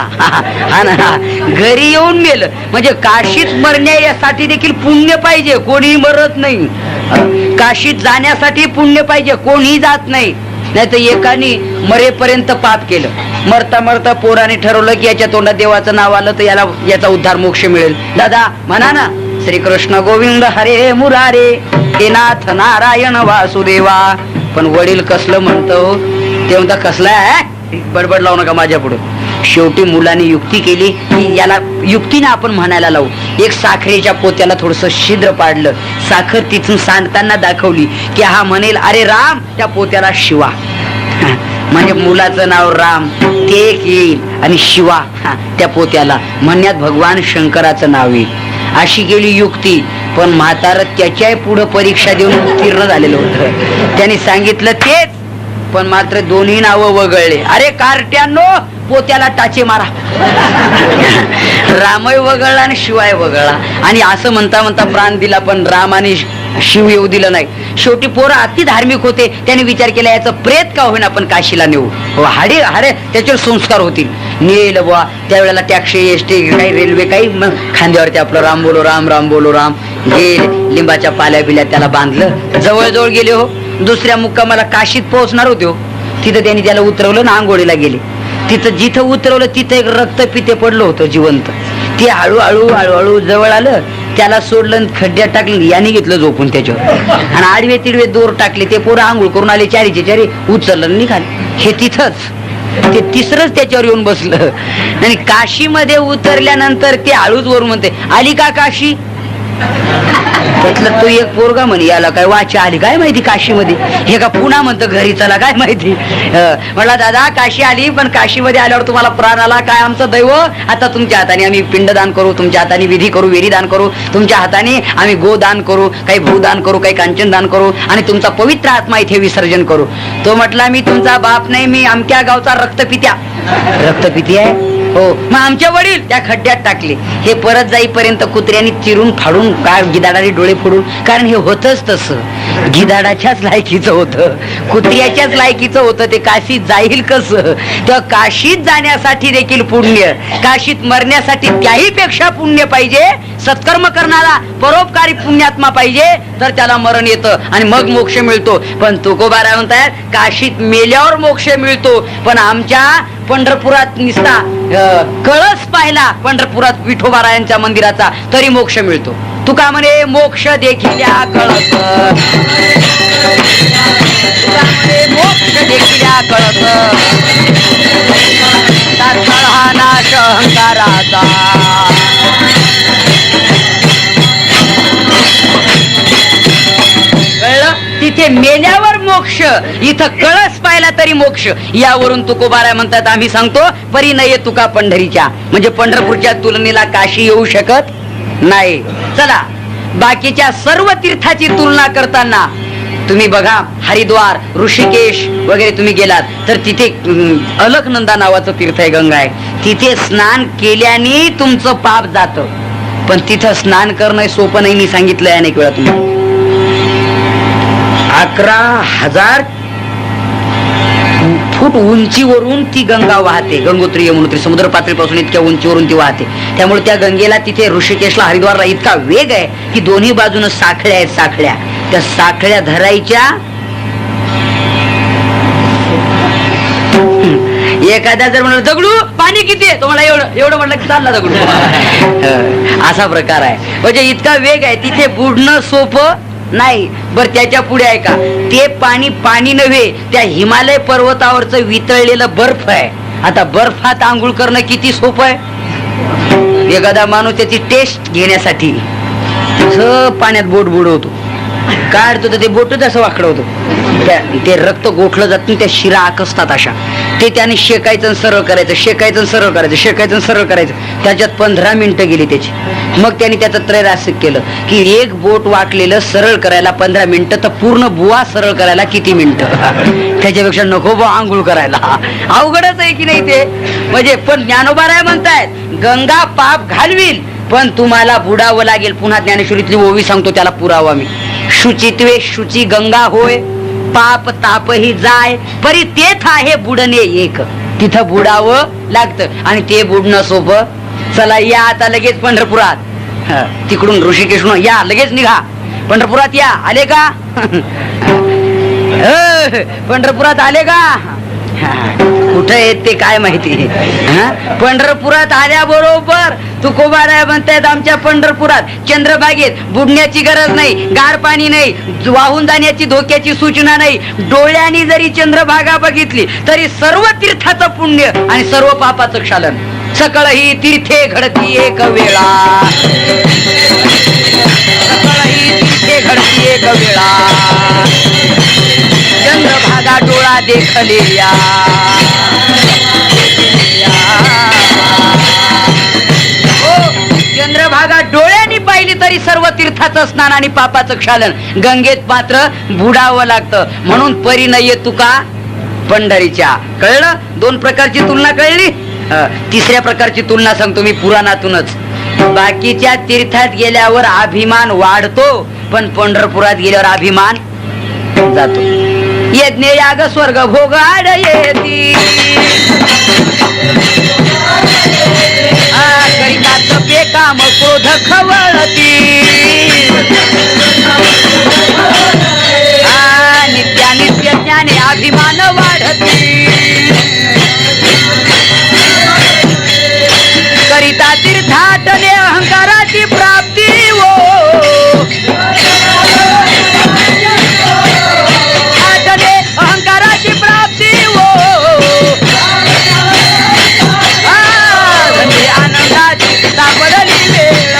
हा ना, घरी येऊन मेलं. म्हणजे काशीत मरण्यासाठी देखील पुण्य पाहिजे, कोणी मरत नाही. काशीत जाण्यासाठी पुण्य पाहिजे, कोणी जात नाही. नाही तर एकाने मरेपर्यंत पाप केलं. मरता मरता पोराने ठरवलं की याच्या तोंडात देवाचं नाव आलं तर याचा उद्धार मोक्ष मिळेल. दादा म्हणा ना, श्रीकृष्ण गोविंद हरे मुरारे, हे नाथ नारायण वासुदेवा. पण वडील कसलं म्हणतो ते म्हणता, कसला आहे बडबड लावू नका माझ्या पुढे. शेवटी मुलाने युक्ती केली की याला युक्तीने आपण म्हणायला लावू. एक साखरेच्या पोत्याला थोडस छिद्र पाडलं, साखर तिथून सांडताना दाखवली की हा म्हणेल अरे राम, त्या पोत्याला शिवा. म्हणजे मुलाचं नाव राम ते येईल आणि शिवा त्या पोत्याला म्हणण्यात भगवान शंकराचं नाव येईल. अशी केली युक्ती. पण म्हातारं त्याच्या पुढे परीक्षा देऊन उत्तीर्ण झालेलं होतं. त्यांनी सांगितलं तेच, पण मात्र दोन्ही नावं वगळले. अरे कार्ट्यांनो, पोत्याला टाचे मारा. रामय वगळला आणि शिवाय वगळला. आणि असं म्हणता म्हणता प्राण दिला, पण राम आणि शिव येऊ दिलं नाही. शेवटी पोरं अति धार्मिक होते. त्याने विचार केला याचं प्रेत का होईना आपण काशीला नेऊ, हाडे त्याच्यावर संस्कार होतील. नेल बुवा. त्यावेळेला टॅक्सी एसटी काही रेल्वे काही खांद्यावरती आपलं राम बोलो राम राम बोलो राम गेले. लिंबाच्या पाल्या बिल्या त्याला बांधलं, जवळजवळ गेले हो. दुसऱ्या मुक्कामाला काशीत पोहोचणार होते हो. तिथं त्यांनी त्याला उतरवलं ना आंघोळीला गेले. तिथं जिथं उतरवलं तिथं एक रक्तपिते पडलं होतं जिवंत. ते हळूहळू हळूहळू जवळ आलं, त्याला सोडलं, खड्ड्यात टाकलं, याने घेतलं झोपून त्याच्यावर आणि आडवे तिडवे दोर टाकले. ते पोरं आंघोळ करून आले, चारीचे चारी उचललं निघाले. हे तिथंच ते तिसरंच त्याच्यावर येऊन बसलं. आणि काशीमध्ये उतरल्यानंतर ते हळूच वरून म्हणते, आली का काशी? त्यातलं तो एक पोरगा म्हणे, याला काय वाचा आली काय माहिती काशीमध्ये, हे का पुन्हा म्हणतं घरी चला काय माहिती. म्हटला दादा काशी आली, पण काशीमध्ये आल्यावर तुम्हाला प्राण आला काय? आमचं दैव. आता तुमच्या हाताने आम्ही पिंडदान करू, तुमच्या हाताने विधी करू, विधिदान करू, तुमच्या हाताने आम्ही गोदान करू, काही भूदान करू, काही कांचन दान करू आणि तुमचा पवित्र आत्मा इथे विसर्जन करू. तो म्हटला मी तुमचा बाप नाही, मी अमक्या गावचा रक्तपित्या. रक्तपिती आहे हो. मग आमचे वडील त्या खड्ड्यात टाकले. हे परत जाईपर्यंत कुत्र्यांनी चिरून फाडून काय गिधाडाने डोळे फोडून, कारण हे होतच तसं. गिधाडाच्याच लायकीचं होतं, कुत्र्याच्याच लायकीचं होतं. ते काशीत जाईल कसं? तर काशीत जाण्यासाठी देखील पुण्य, काशीत मरण्यासाठी त्याही पेक्षा पुण्य पाहिजे. सत्कर्म करणारा परोपकारी पुण्यात्मा पाहिजे, तर त्याला मरण येतं आणि मग मोक्ष मिळतो. पण तुकोबाराय म्हणतायत काशीत मेल्यावर मोक्ष मिळतो, पण आमच्या पंढरपुरात निसता कळस पाहिला पंढरपुरात विठोबारायांच्या मंदिराचा तरी मोक्ष मिळतो. तुका म्हणे मोक्ष देखिल्या कळस, तुका म्हणे मोक्ष देखिल्या कळस, तात्काळ हा नाश अहंकाराचा. तिथे मेल्यावर मोक्ष, इथं कळस पाहिला तरी मोक्ष. यावरून तुकोबाराय म्हणतात आम्ही सांगतो परिणय तुका पंढरीच्या, म्हणजे पंढरपूरच्या तुलनेला काशी येऊ शकत नाही. चला बाकीच्या सर्व तीर्थाची तुलना करताना तुम्ही बघा, हरिद्वार, ऋषिकेश वगैरे तुम्ही गेलात तर तिथे अलकनंदा नावाचं तीर्थ आहे, गंगा आहे. तिथे स्नान केल्याने तुमचं पाप जातं, पण तिथं स्नान करणं सोपं नाही. मी सांगितलंय अनेक वेळा तुम्ही. 11,000 फूट उंचीवरून ती गंगा वाहते. गंगोत्री यमुनोत्री समुद्र पातळीपासून इतक्या उंचीवरून ती वाहते. त्यामुळे त्या गंगेला तिथे ऋषिकेशला हरिद्वारला इतका वेग आहे की दोन्ही बाजूनं साखळ्या आहेत. साखळ्या, त्या साखळ्या धरायच्या. एखाद्या जर म्हणलं दगडू पाणी किती आहे, तुम्हाला एवढं एवढं म्हटलं की चालला दगडू. असा प्रकार आहे, म्हणजे इतका वेग आहे. तिथे बुडणं सोपं नाही. बर त्याच्या पुढे आहे का, ते पाणी पाणी नव्हे, त्या हिमालय पर्वतावरचं वितळलेलं बर्फ आहे. आता बर्फात आंघोळ करणं किती सोपं आहे. एखादा माणूस त्याची टेस्ट घेण्यासाठी पाण्यात बोट बुडवतो, काढतो तर ते बोटच असं वाकडं होतं, ते रक्त गोठलं जात, त्या शिरा आकसतात अशा. ते त्याने शेकायचं सरळ करायचं, शेकायचं सरळ करायचं, शेकायचं सरळ करायचं. त्याच्यात 15 मिनिटं गेली त्याची. मग त्याने त्याचं त्रैरासिक केलं की एक बोट वाकलेलं सरळ करायला 15 मिनिटं, तर पूर्ण बुवा सरळ करायला किती मिनिटं. त्याच्यापेक्षा नको बुवा आंघोळ करायला. अवघडच आहे की नाही ते. म्हणजे पण ज्ञानोबाराय म्हणतायत गंगा पाप घालवील, पण तुम्हाला बुडावं लागेल. पुन्हा ज्ञानेश्वरीतली ओवी सांगतो, त्याला पुरावा मी. शुचित्वे शुची गंगा होय, पाप तापही जाय, परी तेथ आहे बुडणे एक. तिथं बुडावं लागतं आणि ते बुडणं सोपं. चला या आता लगेच पंढरपुरात, तिकडून ऋषिकेशून या, लगेच निघा पंढरपुरात या. आले का? पंढरपुरात आले का? कुठे येत ते काय माहिती. पंढरपुरात आल्याबरोबर तुकोबाराय म्हणतायत आमच्या पंढरपुरात चंद्रभागेत बुडण्याची गरज नाही, गार पाणी नाही, वाहून जाण्याची धोक्याची सूचना नाही. डोळ्यांनी जरी चंद्रभागा बघितली तरी सर्व तीर्थाचं पुण्य आणि सर्व पापाचं क्षालन. सकळ ही तीर्थे घडती एक वेळा, सकळ ही तीर्थे घडती एक वेळा, चंद्रभागा डोळा देखलेया. चंद्रभागा डोळ्यांनी पाहिली तरी सर्व तीर्थाचं स्नान आणि पापाचं क्षालन. गंगेत मात्र बुडावं लागतं. म्हणून परिणय तुका पंढरीच्या. कळलं? 2 प्रकारची तुलना कळली. तिसऱ्या प्रकारची तुलना सांगतो मी पुराणातूनच. बाकीच्या तीर्थात गेल्यावर अभिमान वाढतो, पण पंढरपुरात गेल्यावर अभिमान जातो. यज्ञ याग स्वर्ग भोग आड येती, करितात बेकाम क्रोध खवळती नित्य ज्ञाने अभिमान वाढती करिता तीर्थाटने अहंकाराची प्राप्ती हो आटले अहंकाराची प्राप्ती हो आनंदाची सापडली वेळ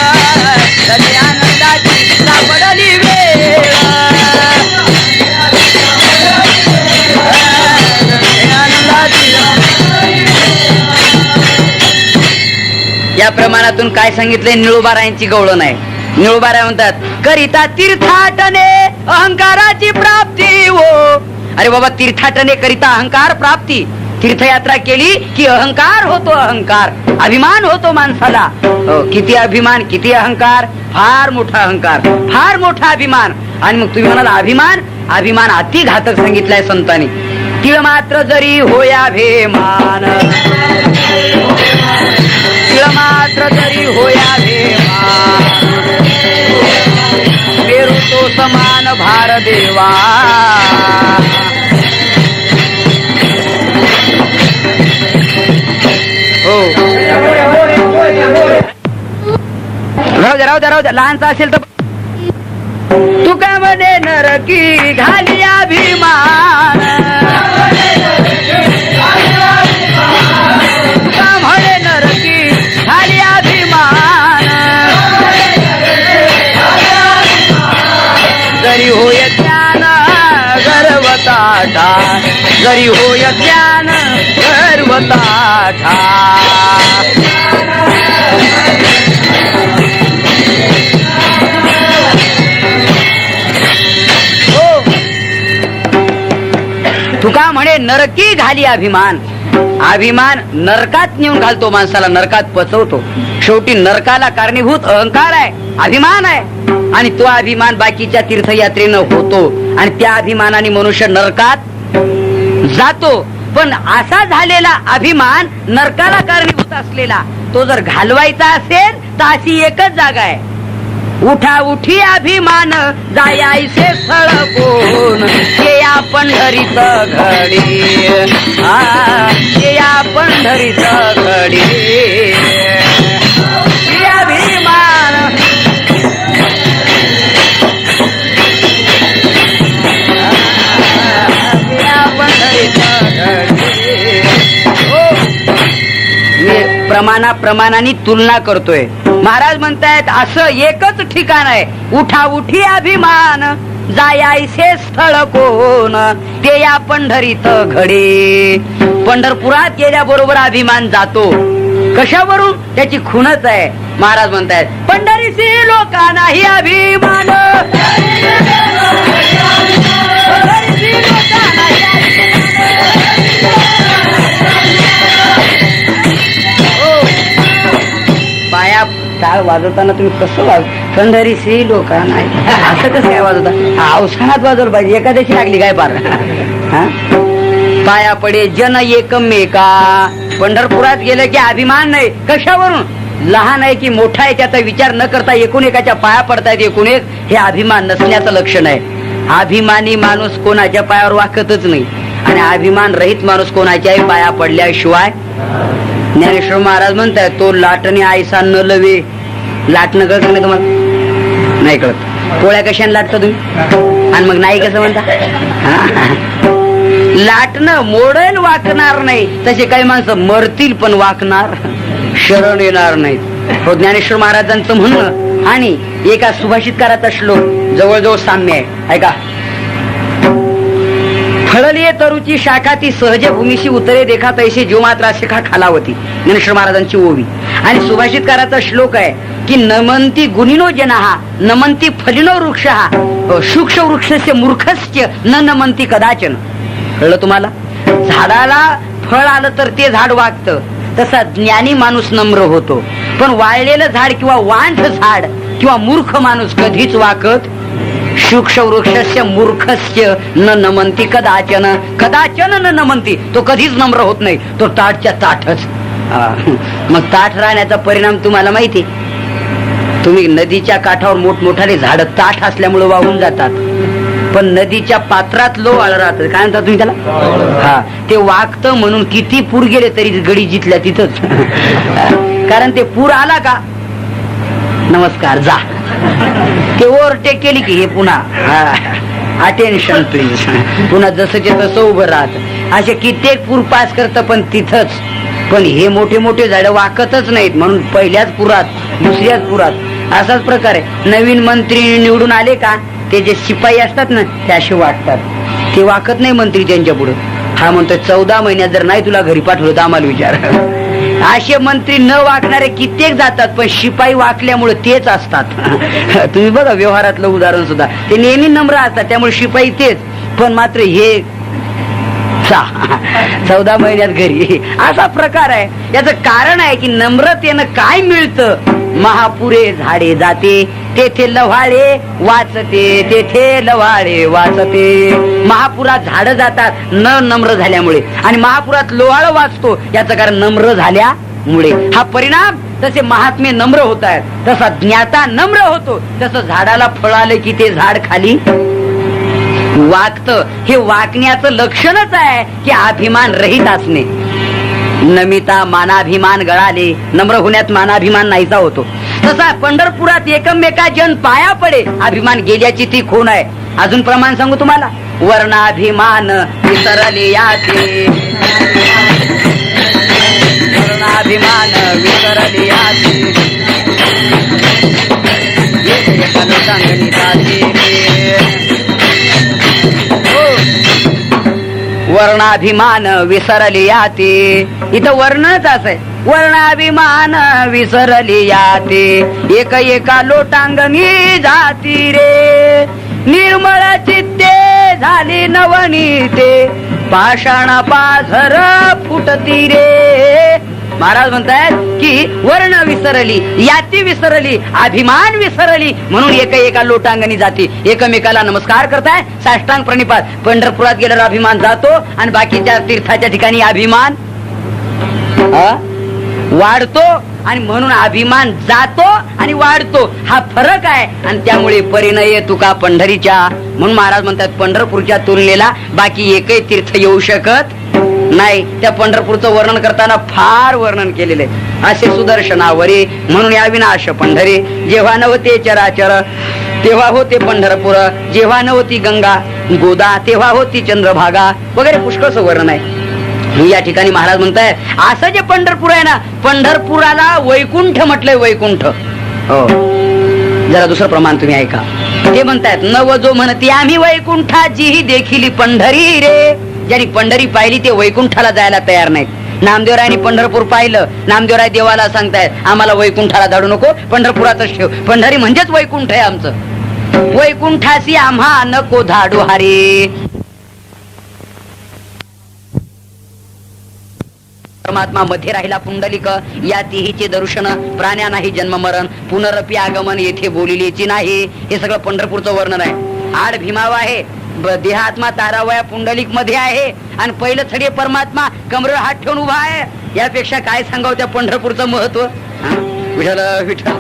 आनंदाची सापडली वेळ या प्रमाणातून काय सांगितलंय निळोबारायांची गवळण आहे. निळोबाराय म्हणतात करिता तीर्थाटने अहंकाराची प्राप्ती हो. अरे बाबा तीर्थाटने करिता अहंकार प्राप्ती. तीर्थयात्रा केली की अहंकार होतो अहंकार अभिमान होतो माणसाला. किती अभिमान किती अहंकार फार मोठा अहंकार फार मोठा अभिमान. आणि मग तुम्ही म्हणाल अभिमान अभिमान अति घातक सांगितलाय संतांनी. तिळ मात्र जरी होया भेमान तिळ मात्र जरी होया भेमान पेरू तो समान भार देवा. हो राहू द्या लहानचा असेल तर तू काय म्हणे नरकी घाली अभिमान का म्हणे नरकी घाली अभिमान जरी होय ज्ञान गर्वताठा जरी होय ज्ञान गर्वताठा. तुका म्हणे नरकी घाली अभिमान. अभिमान नरकात नेऊन घालतो माणसाला नरकात पचवतो. शेवटी नरकाला कारणीभूत अहंकार आहे अभिमान आहे. आणि तो अभिमान बाकीच्या तीर्थयात्रेनं होतो आणि त्या अभिमानाने मनुष्य नरकात जातो. पण असा झालेला अभिमान नरकाला कारणीभूत असलेला तो जर घालवायचा असेल तर अशी एकच जागा आहे. उठा उठी अभिमान जायायचे स्थळ कोण ये या पंढरीच घडी ये या पंढरीच घडी अभिमान या पंढरीच घडी. प्रमाणाने तुलना करतोय. महाराज म्हणतायत असं एकच ठिकाण आहे उठा उठी अभिमान जायायचे स्थळ कोण ते या पंढरीत घडे. पंढरपुरात गेल्याबरोबर अभिमान जातो. कशावरून त्याची खूणच आहे. महाराज म्हणतायत पंढरीशी लोकांनाही अभिमान पंढरीशी लोकांनाही पाया टाळ वाजवताना तुम्ही कसं पंढरीशी लोकांना असं कसं काय वाजवता. अवसानात वाजवलं पाहिजे. एकादशी लागली काय पार पाया पडे जन एकमेका. पंढरपुरात गेलं की अभिमान नाही. कशावरून लहान आहे की मोठा आहे त्याचा विचार न करता एकूण एकाच्या पाया पडतायत एकूण एक हे अभिमान नसण्याचं लक्षण आहे. अभिमानी माणूस कोणाच्या पायावर वाकतच नाही आणि अभिमान रहित माणूस कोणाच्याही पाया पडल्याशिवाय. ज्ञानेश्वर महाराज म्हणताय तो लाटणे आयसा न लवे. लाटणं कळत नाही तुम्हाला नाही कळत. पोळ्या कशाने लाटता तुम्ही आणि मग नाही कसं म्हणता. लाटणं मोडेल वाकणार नाही. तसे काही माणसं मरतील पण वाकणार शरण येणार नाहीत. हो ज्ञानेश्वर महाराजांचं म्हणणं आणि एका सुभाषितकाराचा श्लोक जवळजवळ साम्य आहे. ऐका फळलिये तरुची शाखा ती सहज भूमीशी उतरे देखा तैसे जीव मात्र शिखा खालावती. ज्ञानेश्वर महाराजांची ओवी. आणि सुभाषितकाराचा श्लोक आहे की नमंती गुणिनो जनाहा नमंती फलिनो वृक्षहा सूक्ष्म वृक्षस्य मूर्खस्य न नमंती कदाचन. कळलं तुम्हाला. झाडाला फळ आलं तर ते झाड वागतं. तसा ज्ञानी माणूस नम्र होतो. पण वाळलेलं झाड किंवा वांढ झाड किंवा मूर्ख माणूस कधीच वाकत. सूक्ष्म वृक्षस्य मूर्खस्य न नमंती कदाचन. कदाचन न नमंती. तो कधीच नम्र होत नाही. तो ताटच्या ताटच. मग ताठ राहण्याचा परिणाम तुम्हाला माहिती. तुम्ही नदीच्या काठावर मोठमोठाले झाड ताठ असल्यामुळे वाहून जातात, पण नदीच्या पात्रात लोवाळ राहत. काय म्हणता तुम्ही त्याला? हा, ते वागतं म्हणून किती पूर गेले तरी गडी जिथल्या तिथंच. कारण ते पूर आला का नमस्कार जा, ते ओव्हरटेक केली की हे पुन्हा अटेन्शन प्लीज, पुन्हा जसंचे तसं उभं राहत. असे कित्येक पूर पास करतं पण तिथंच. पण हे मोठे मोठे झाड वाकतच नाहीत म्हणून पहिल्याच पुरात दुसऱ्याच पुरात असाच प्रकार आहे. नवीन मंत्री निवडून आले का ते जे शिपाई असतात ना ते असे वाटतात, ते वाकत नाही मंत्री त्यांच्या पुढे. हा म्हणतोय 14 महिन्यात जर नाही तुला घरी पाठवलं तर आम्हाला विचार. असे मंत्री न वाकणारे कित्येक जातात, पण शिपाई वाकल्यामुळे तेच असतात. तुम्ही बघा व्यवहारातलं उदाहरण सुद्धा, ते नेहमी नम्र असतात त्यामुळे शिपाई तेच. पण मात्र हे 14 महिन्यात घरी, असा प्रकार आहे. याचं कारण आहे की नम्रतेनं काय मिळतं. महापुरे झाडे जाते तेथे लव्हाळे वाचते, तेथे लव्हाळे वाचते. महापुरात झाडं जातात न नम्र झाल्यामुळे, आणि महापुरात लोहाळ वाचतो याचं कारण नम्र झाल्यामुळे. हा परिणाम. तसे महात्मे नम्र होत आहेत, तसा ज्ञाता नम्र होतो. तसं झाडाला फळ आलं की ते झाड खाली वागत. हे वाकण्याचं लक्षणच आहे की अभिमान रहित असणे. नमिता मानाभिमान गळाले, नम्र होण्यात मानाभिमान नाहीसा होतो. तसा पंढरपुरात एकमेका जन पाया पडे, अभिमान गेल्याची ती खूण आहे. अजून प्रमाण सांगू तुम्हाला. वर्णाभिमान विसरले याचे, वर्णाभिमान विसरले याचे, वर्णाभिमान विसरले याते. इथं वर्णच असं आहे, वर्णाभिमान विसरले याते. एक एका लोटांगणी जाती रे, निर्मळ चित्ते झाली नवनीते, पाषाण पाझर फुटती रे. महाराज म्हणतायत की वर्ण विसरली, याती विसरली, अभिमान विसरली, म्हणून एका लोटांगणी जाती एकमेकाला नमस्कार करताय, साष्टांग प्रणिपात. पंढरपुरात गेल्यावर अभिमान जातो आणि बाकीच्या तीर्थाच्या ठिकाणी अभिमान वाढतो, आणि म्हणून अभिमान जातो आणि वाढतो. हा फरक आहे. आणि त्यामुळे परिणय तुका पंढरीच्या. म्हणून महाराज म्हणतात पंढरपूरच्या तुलनेला बाकी एकही तीर्थ येऊ शकत नाही. त्या पंढरपूरचं वर्णन करताना फार वर्णन केलेले. असे सुदर्शनावरी म्हणून या विनाश पंढरी, जेव्हा नव्हते चराचर तेव्हा होते पंढरपूर, जेव्हा नव्हती गंगा गोदा तेव्हा होती चंद्रभागा, वगैरे पुष्कळचं वर्णन आहे. या ठिकाणी महाराज म्हणताय असं जे पंढरपूर आहे ना, पंढरपुराला वैकुंठ म्हटलंय. वैकुंठ. हो, जरा दुसरं प्रमाण तुम्ही ऐका. ते म्हणतायत नव जो म्हणती आम्ही वैकुंठाची देखील पंढरी रे. ज्यांनी पंढरी पाहिली ते वैकुंठाला जायला तयार नाहीत. नामदेवरायांनी पंढरपूर पाहिलं. नामदेवराय देवाला सांगतायत आम्हाला वैकुंठाला धाडू नको, पंढरपुरातच ठेव. पंढरी म्हणजेच वैकुंठ आहे आमचं. वैकुंठाशी आम्हा नको धाडू हरी. परमात्मा मध्ये राहिला पुंडलिक, या तिहीचे दर्शन प्राण्या नाही जन्म मरण, पुनरपी आगमन येथे बोलिलेची नाही. हे सगळं पंढरपूरचं वर्णन आहे. आड भीमाव आहे, देहात्मा तारावया पुंडलिक मध्ये आहे, आणि पहिलं थडे परमात्मा कमरेवर हात ठेवून उभा आहे. यापेक्षा काय सांगावं त्या पंढरपूरचं महत्व. विठ्ठल विठ्ठल.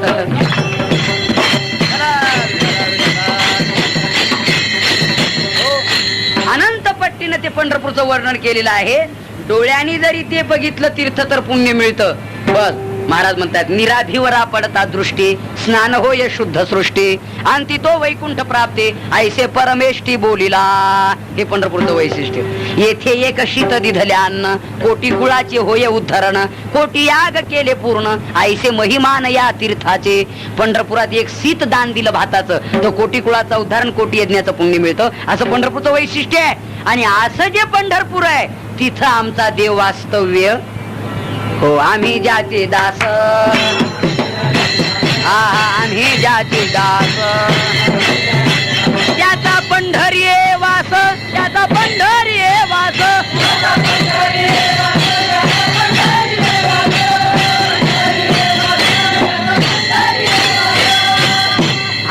अनंत पट्टीनं ते पंढरपूरचं वर्णन केलेलं आहे. डोळ्यांनी जरी ते बघितलं तीर्थ तर पुण्य मिळतं. बस महाराज म्हणतात निराभिवरा पडता दृष्टी, स्नान होय शुद्ध सृष्टी, अंती तो वैकुंठ प्राप्ते ऐसे परमेष्टी बोलिला. हे पंढरपूरचं वैशिष्ट्य. येथे एक शीत दिधल्या अन्न, कोटी कुळाचे होय उद्धरण, कोटी याग केले पूर्ण, ऐसे महिमान या तीर्थाचे. पंढरपुरात एक शीत दान दिलं भाताचं तर कोटी कुळाचं उद्धारण, कोटी यज्ञाचं पुण्य मिळतं. असं पंढरपूरचं वैशिष्ट्य आहे. आणि असं जे पंढरपूर आहे तिथं आमचा देव वास्तव्य. हो, आम्ही ज्याचे दास, आम्ही ज्याचे दास, त्याचा पंढरी वास, त्याचा पंढरी वास.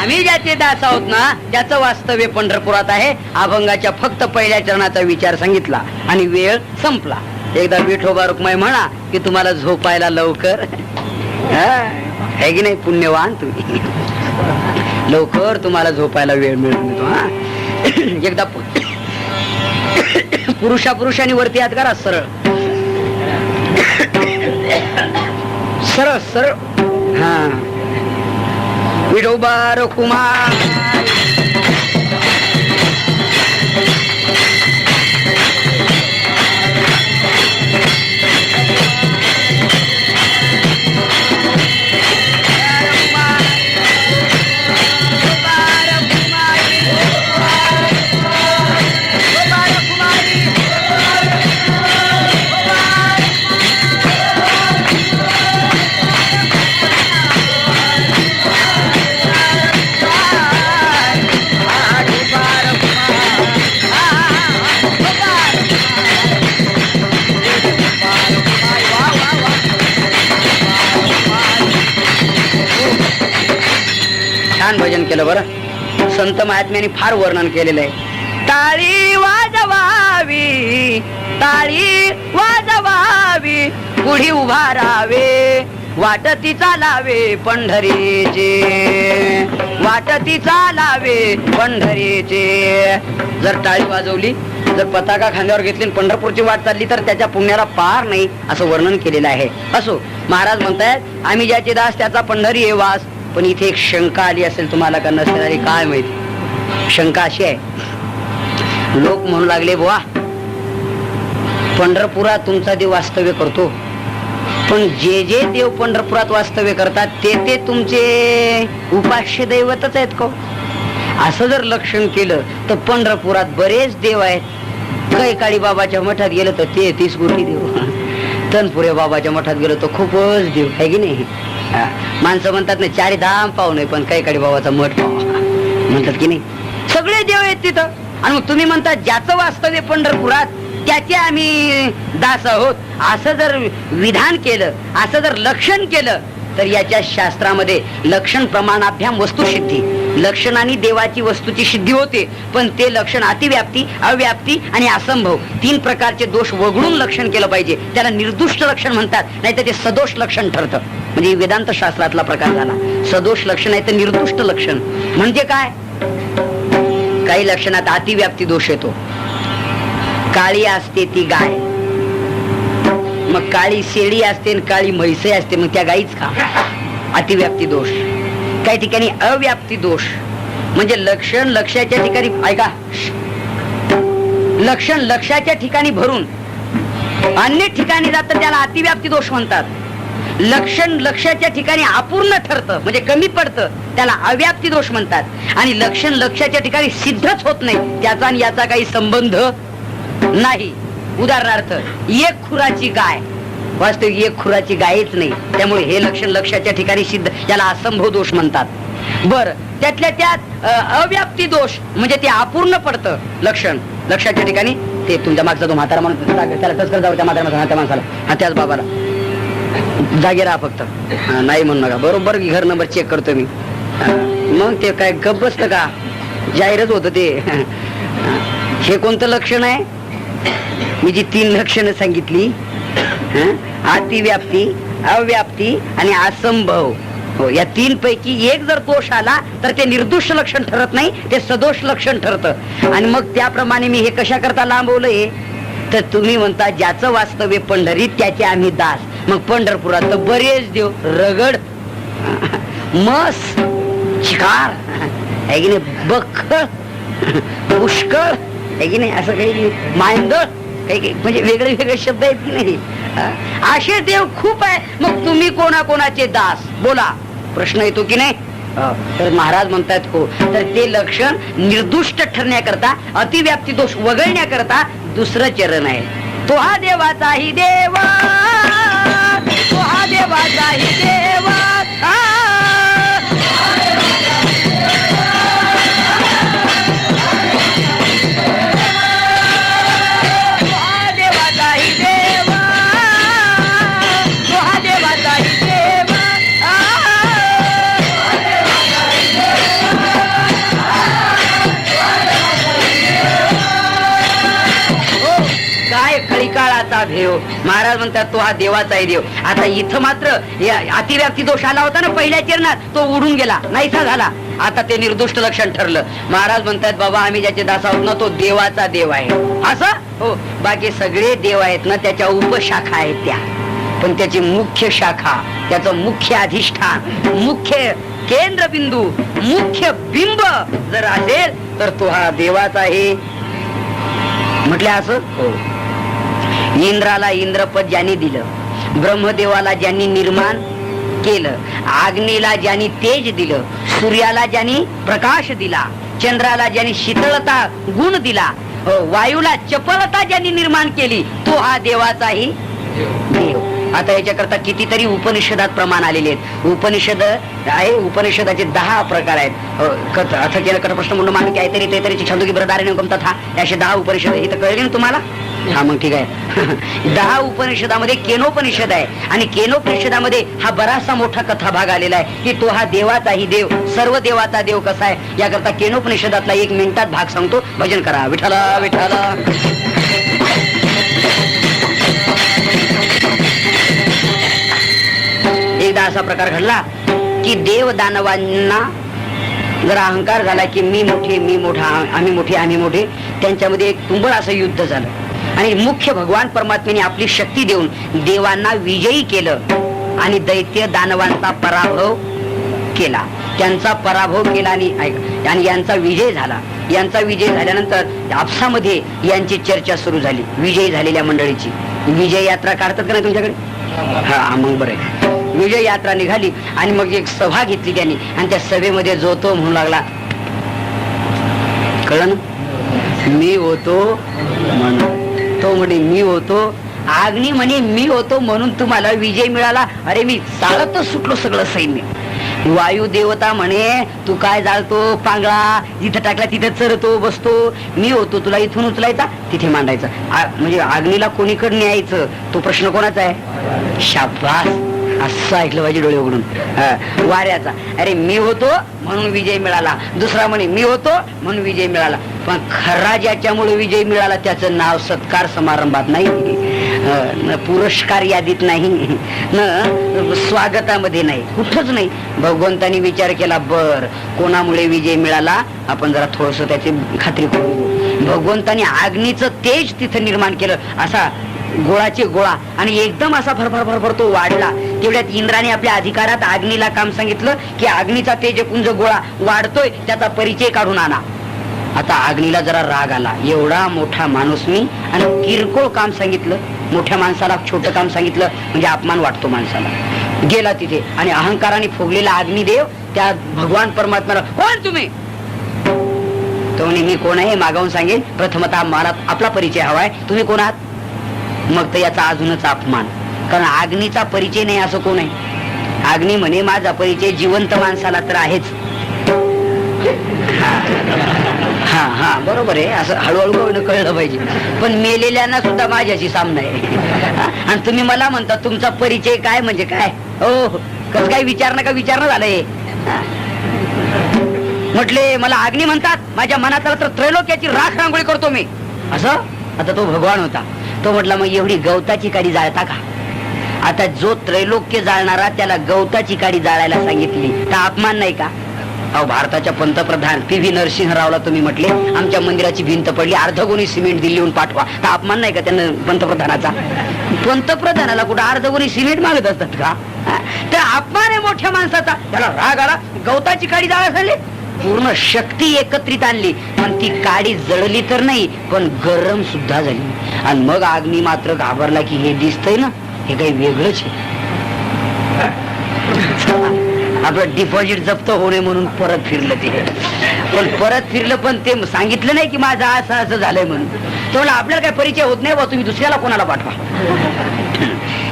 आम्ही ज्याचे दास आहोत ना त्याचं वास्तव्य पंढरपुरात आहे. अभंगाच्या फक्त पहिल्या चरणाचा विचार सांगितला आणि वेळ संपला. एकदा विठोबा रुक्माई म्हणा की तुम्हाला झोपायला लवकर. है की नाही पुण्यवान तुम्ही, लवकर तुम्हाला झोपायला वेळ मिळतो. एकदा पुरुषांनी वरती हात करा, सरळ सरळ सरळ. हा विठोबा रुक्माई भजन केलं बरं. संत महात्म्यांनी फार वर्णन केलेलं आहे. टाळी वाजवावी, टाळी वाजवावी, पुढी उभा राहावे, वाटती चालावे पंढरीचे, वाटती चालावे पंढरीचे. जर टाळी वाजवली, जर पताका खांद्यावर घेतली, पंढरपूरची वाट चालली तर त्याच्या पुण्याला पार नाही असं वर्णन केलेलं आहे. असो, महाराज म्हणतायत आम्ही ज्याचे दास त्याचा पंढरी हे वास. पण इथे एक शंका आली असेल तुम्हाला का नसेल आली काय माहिती. शंका अशी आहे, लोक म्हणू लागले बुवा पंढरपुरात तुमचा देव वास्तव्य करतो, पण जे जे देव पंढरपुरात वास्तव्य करतात ते ते तुमचे उपास्य दैवतच आहेत का? असं जर लक्षण केलं तर पंढरपुरात बरेच देव आहेत. कैकाळी बाबाच्या मठात गेलं तर 33 कोटी देव, तनपुरे बाबाच्या मठात गेलं तर खूपच देव, आहे की नाही. माणसं म्हणतात ना 4 धाम पाहू नये पण कैकाळी बाबाचा मठ पाहू म्हणतात की नाही. सगळे देव आहेत तिथं. आणि मग तुम्ही म्हणता ज्याचं वास्तव्य पंढरपुरात त्याचे आम्ही दास आहोत, असं जर विधान केलं, असं जर लक्षण केलं तर याच्या शास्त्रामध्ये लक्षण प्रमाणाभ्याम वस्तुसिद्धी, लक्षणाने देवाची वस्तूची सिद्धी होते. पण ते लक्षण अतिव्याप्ती, अव्याप्ती आणि असंभव 3 प्रकारचे दोष वगळून लक्षण केलं पाहिजे. त्याला निर्दुष्ट लक्षण म्हणतात, नाही तर ते सदोष लक्षण ठरतं. म्हणजे वेदांत शास्त्रातला प्रकार झाला. सदोष लक्षण आहे तर निर्दुष्ट लक्षण म्हणजे काय? काही लक्षणात अतिव्याप्ती दोष येतो. काळी असते ती गाय, मग काळी शेळी असते आणि काळी म्हैसे असते, मग त्या गाईच का? अतिव्याप्ती दोष. काही ठिकाणी अव्याप्ती दोष म्हणजे लक्षण लक्षाच्या ठिकाणी, ऐका, लक्षण लक्षाच्या ठिकाणी भरून अन्य ठिकाणी जातं त्याला अतिव्याप्ती दोष म्हणतात. लक्षण लक्षाच्या ठिकाणी अपूर्ण ठरतं म्हणजे कमी पडतं त्याला अव्याप्ती दोष म्हणतात. आणि लक्षण लक्षाच्या ठिकाणी सिद्धच होत नाही, त्याचा आणि याचा काही संबंध नाही. उदाहरणार्थ, एक खुराची गाय, वास्तविक एक खुराची गायच नाही, त्यामुळे हे लक्षण लक्षाच्या ठिकाणी सिद्ध, याला असंभव दोष म्हणतात. बर, त्यातल्या त्यात अव्याप्ती दोष म्हणजे ते अपूर्ण पडतं लक्षण लक्षाच्या ठिकाणी. ते तुमच्या मागचा तो म्हातारा म्हणून त्याला टचकर जाऊ, त्या माणसाला, हा त्याच बाबाला जागे राहा फक्त, नाही म्हणू नका. बरोबर घर नंबर चेक करतो मी. मग ते काय गप बसतं का? जाहीरच होतं ते. हे कोणतं लक्षण आहे? मी जी 3 लक्षणं सांगितली, अतिव्याप्ती, अव्याप्ती आणि असंभव, हो, या 3 पैकी एक जर दोष आला तर ते निर्दोष लक्षण ठरत नाही, ते सदोष लक्षण ठरतं. आणि मग त्याप्रमाणे मी हे कशा करता लांबवलंय तर तुम्ही म्हणता ज्याचं वास्तव्य पंढरीत त्याचे आम्ही दास. मग पंढरपुरात तर बरेच देव, रगड, मस, चिकार, आहे की नाही, बखळ, पुष्कळ, आहे की नाही, असं काही मायंदळ, काही म्हणजे वेगळे वेगळे शब्द आहेत की नाही. असे देव खूप आहे. मग तुम्ही कोणाकोणाचे दास बोला, प्रश्न येतो की नाही. तर महाराज म्हणतात हो, तर ते लक्षण निर्दुष्ट ठरण्याकरता, अतिव्याप्ती दोष वगळण्याकरता दुसरं चरण आहे. तो हा देवाचाही देवा, तो हा देवाचाही देवा, खळीकाळाचा भेव, महाराज म्हणतात तो हा देवाचा आहे देव. आता इथं मात्र अतिव्याप्ती दोष आला होता ना पहिल्या चरणात, तो उडून गेला, नाहीसा झाला. आता ते निर्दोष लक्षण ठरलं. महाराज म्हणतात बाबा आम्ही ज्याचे दास आहोत ना तो देवाचा देव आहे. असं हो, बाकी सगळे देव आहेत ना त्याच्या उपशाखा आहेत त्या, पण त्याची मुख्य शाखा, त्याचं मुख्य अधिष्ठान, मुख्य केंद्रबिंदू, मुख्य बिंब जर असेल तर तो हा देवाचा आहे. म्हटलं असं हो. इंद्राला इंद्रपद ज्यांनी दिलं, ब्रह्मदेवाला ज्यांनी निर्माण केलं, अग्नीला ज्यांनी तेज दिलं, सूर्याला ज्यांनी प्रकाश दिला, चंद्राला ज्यांनी शीतळता गुण दिला, वायूला चपलता ज्यांनी निर्माण केली, तो हा देवाचाही देव. आता याच्याकरता कितीतरी उपनिषदात प्रमाण आलेले आहेत. उपनिषद आहे, उपनिषदाचे 10 प्रकार आहेत. अथ केलं कर प्रश्न म्हणून मागे काहीतरी ते तरी छंदोगी ब्रदारण्य गमतात. हा असे 10 उपनिषद इथं कळले ना तुम्हाला. हा मग ठीक आहे. 10 उपनिषदामध्ये केनोपनिषद आहे आणि केनोपनिषदामध्ये हा बराचसा मोठा कथा भाग आलेला आहे की तो हा देवाचाही देव, सर्व देवाचा देव कसा आहे याकरता केनोपनिषदातला 1 मिनिटात भाग सांगतो. भजन करा विठ्ठला विठ्ठला. एकदा असा प्रकार घडला की देव दानवांना जरा अहंकार झाला की मी मोठे, मी मोठा, आम्ही मोठे, आम्ही मोठे. त्यांच्यामध्ये एक तुंबळ असं युद्ध झालं आणि मुख्य भगवान परमात्म्याने आपली शक्ती देऊन देवांना विजयी केलं आणि दैत्य दानवांचा पराभव केला. त्यांचा पराभव केला आणि यांचा विजय झाला. यांचा विजय झाल्यानंतर आपसामध्ये यांची चर्चा सुरू झाली. विजयी झालेल्या मंडळीची विजय यात्रा काढतात का नाही तुमच्याकडे. हा मग बरं. विजय यात्रा निघाली आणि मग एक सभा घेतली त्यांनी आणि त्या सभेमध्ये जो तो म्हणू लागला, कळलं ना, मी होतो म्हणून. तो म्हणे मी होतो. अग्नी म्हणे मी होतो म्हणून तुम्हाला विजय मिळाला. अरे मी चालतच सुटलो सगळं सैन्य. वायू देवता म्हणे तू काय जाळतो पांगळा, जिथं टाकला तिथं चरतो बसतो. मी होतो तुला इथून उचलायचा तिथे मांडायचा. म्हणजे अग्नीला कोणीकडे न्यायचं तो प्रश्न कोणाचा आहे. शाबास, असं ऐकलं पाहिजे डोळे उघडून. वाऱ्याचा अरे मी होतो म्हणून विजय मिळाला. दुसरा म्हणे मी होतो म्हणून विजय मिळाला. पण खरा ज्याच्यामुळे विजय मिळाला त्याचं नाव सत्कार समारंभात नाही, न पुरस्कार यादीत नाही, न स्वागतामध्ये नाही, कुठंच नाही. भगवंतानी विचार केला बर कोणामुळे विजय मिळाला आपण जरा थोडस त्याची खात्री करू. भगवंतानी अग्नीचं तेज तिथं निर्माण केलं. असा गोळाचे गोळा आणि एकदम असा भरभर भरभर तो वाढला. तेवढ्यात इंद्राने आपल्या अधिकारात अग्नीला काम सांगितलं की अग्नीचा तेजपुंज गोळा वाढतोय त्याचा परिचय काढून आणा. आता अग्नीला जरा राग आला. एवढा मोठा माणूस मी आणि किरकोळ काम सांगितलं, मोठ्या माणसाला छोटं काम सांगितलं म्हणजे अपमान वाटतो माणसाला. गेला तिथे आणि अहंकाराने फुगलेला अग्निदेव त्या भगवान परमात्म्याला कोण तुम्ही. तो म्हणे मी कोण आहे मागावून सांगेन. प्रथमतः मला आपला परिचय हवाय, तुम्ही कोण आहात. मग तर याचा अजूनच अपमान, कारण अग्नीचा परिचय नाही असं कोण आहे. अग्नी म्हणे माझा परिचय जिवंत माणसाला तर आहेच. हा हा बरोबर आहे, असं हळूहळू कळलं पाहिजे. पण मेलेल्यांना सुद्धा माझ्याशी सामना आहे आणि तुम्ही मला म्हणता तुमचा परिचय काय म्हणजे काय. हो कसं काय विचारणं का विचारणं झालंय. म्हटले मला अग्नी म्हणतात, माझ्या मनात तर त्रैलोक्याची राख रांगोळी करतो मी असं. आता तो भगवान होता. तो म्हटला मग एवढी गवताची काडी जाळता का. आता जो त्रैलोक्य जाळणारा त्याला गवताची काडी जाळायला सांगितली तर अपमान नाही का. अहो भारताच्या पंतप्रधान PV नरसिंहरावला तुम्ही म्हटले आमच्या मंदिराची भिंत पडली, अर्धगुणी सिमेंट दिल्लीहून पाठवा, तर अपमान नाही का त्यांना पंतप्रधानाचा. पंतप्रधानाला कुठं अर्धगुणी सिमेंट मागत असतात का. तर अपमान आहे मोठ्या माणसाचा. त्याला राग आला, गवताची काडी जाळायला सांगली. पूर्ण शक्ती एकत्रित आणली पण ती काडी जळली तर नाही पण गरम सुद्धा झाली. आणि मग अग्नी मात्र घाबरला की हे दिसतंय ना हे काही वेगळंच आहे. आपलं डिपॉझिट जप्त होणे म्हणून परत फिरलं ते. पण परत फिरलं पण ते सांगितलं नाही की माझं असं असं झालंय म्हणून. तो म्हणला आपल्याला काय परिचय होत नाही बा, तुम्ही दुसऱ्याला कोणाला पाठवा.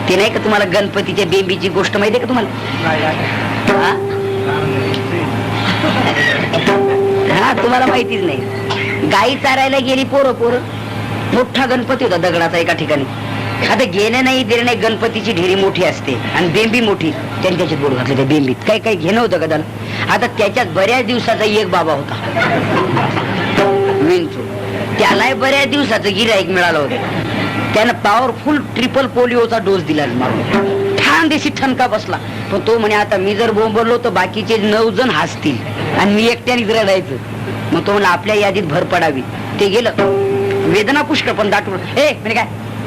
ते नाही का तुम्हाला गणपतीच्या बेंबीची गोष्ट माहिती आहे का तुम्हाला. हा तुम्हाला माहितीच नाही. गाई चारायला गेली पोरं. मोठा गणपती होता दगडाचा एका ठिकाणी. आता गेले नाही दिले नाही, गणपतीची ढेरी मोठी असते आणि बेंबी मोठी. त्यांनी त्याच्यात बोर घातले त्या बेंबीत. काही काही घेणं होतं का त्याला. आता त्याच्यात बऱ्याच दिवसाचा एक बाबा होता विंचू. त्यालाही बऱ्याच दिवसाचं गिऱ्हाईक मिळालं होतं. त्यानं पॉवरफुल ट्रिपल पोलिओचा डोस दिला मारून. छान देशी ठणका बसला. पण तो म्हणे आता मी जर बोंबरलो तर बाकीचे 9 जण हसतील आणि मी एकट्यानेच रडायचं. मग तो म्हणला आपल्या यादीत भर पडावी. ते गेलं. वेदना पुष्कळ पण दाटून म्हणे काय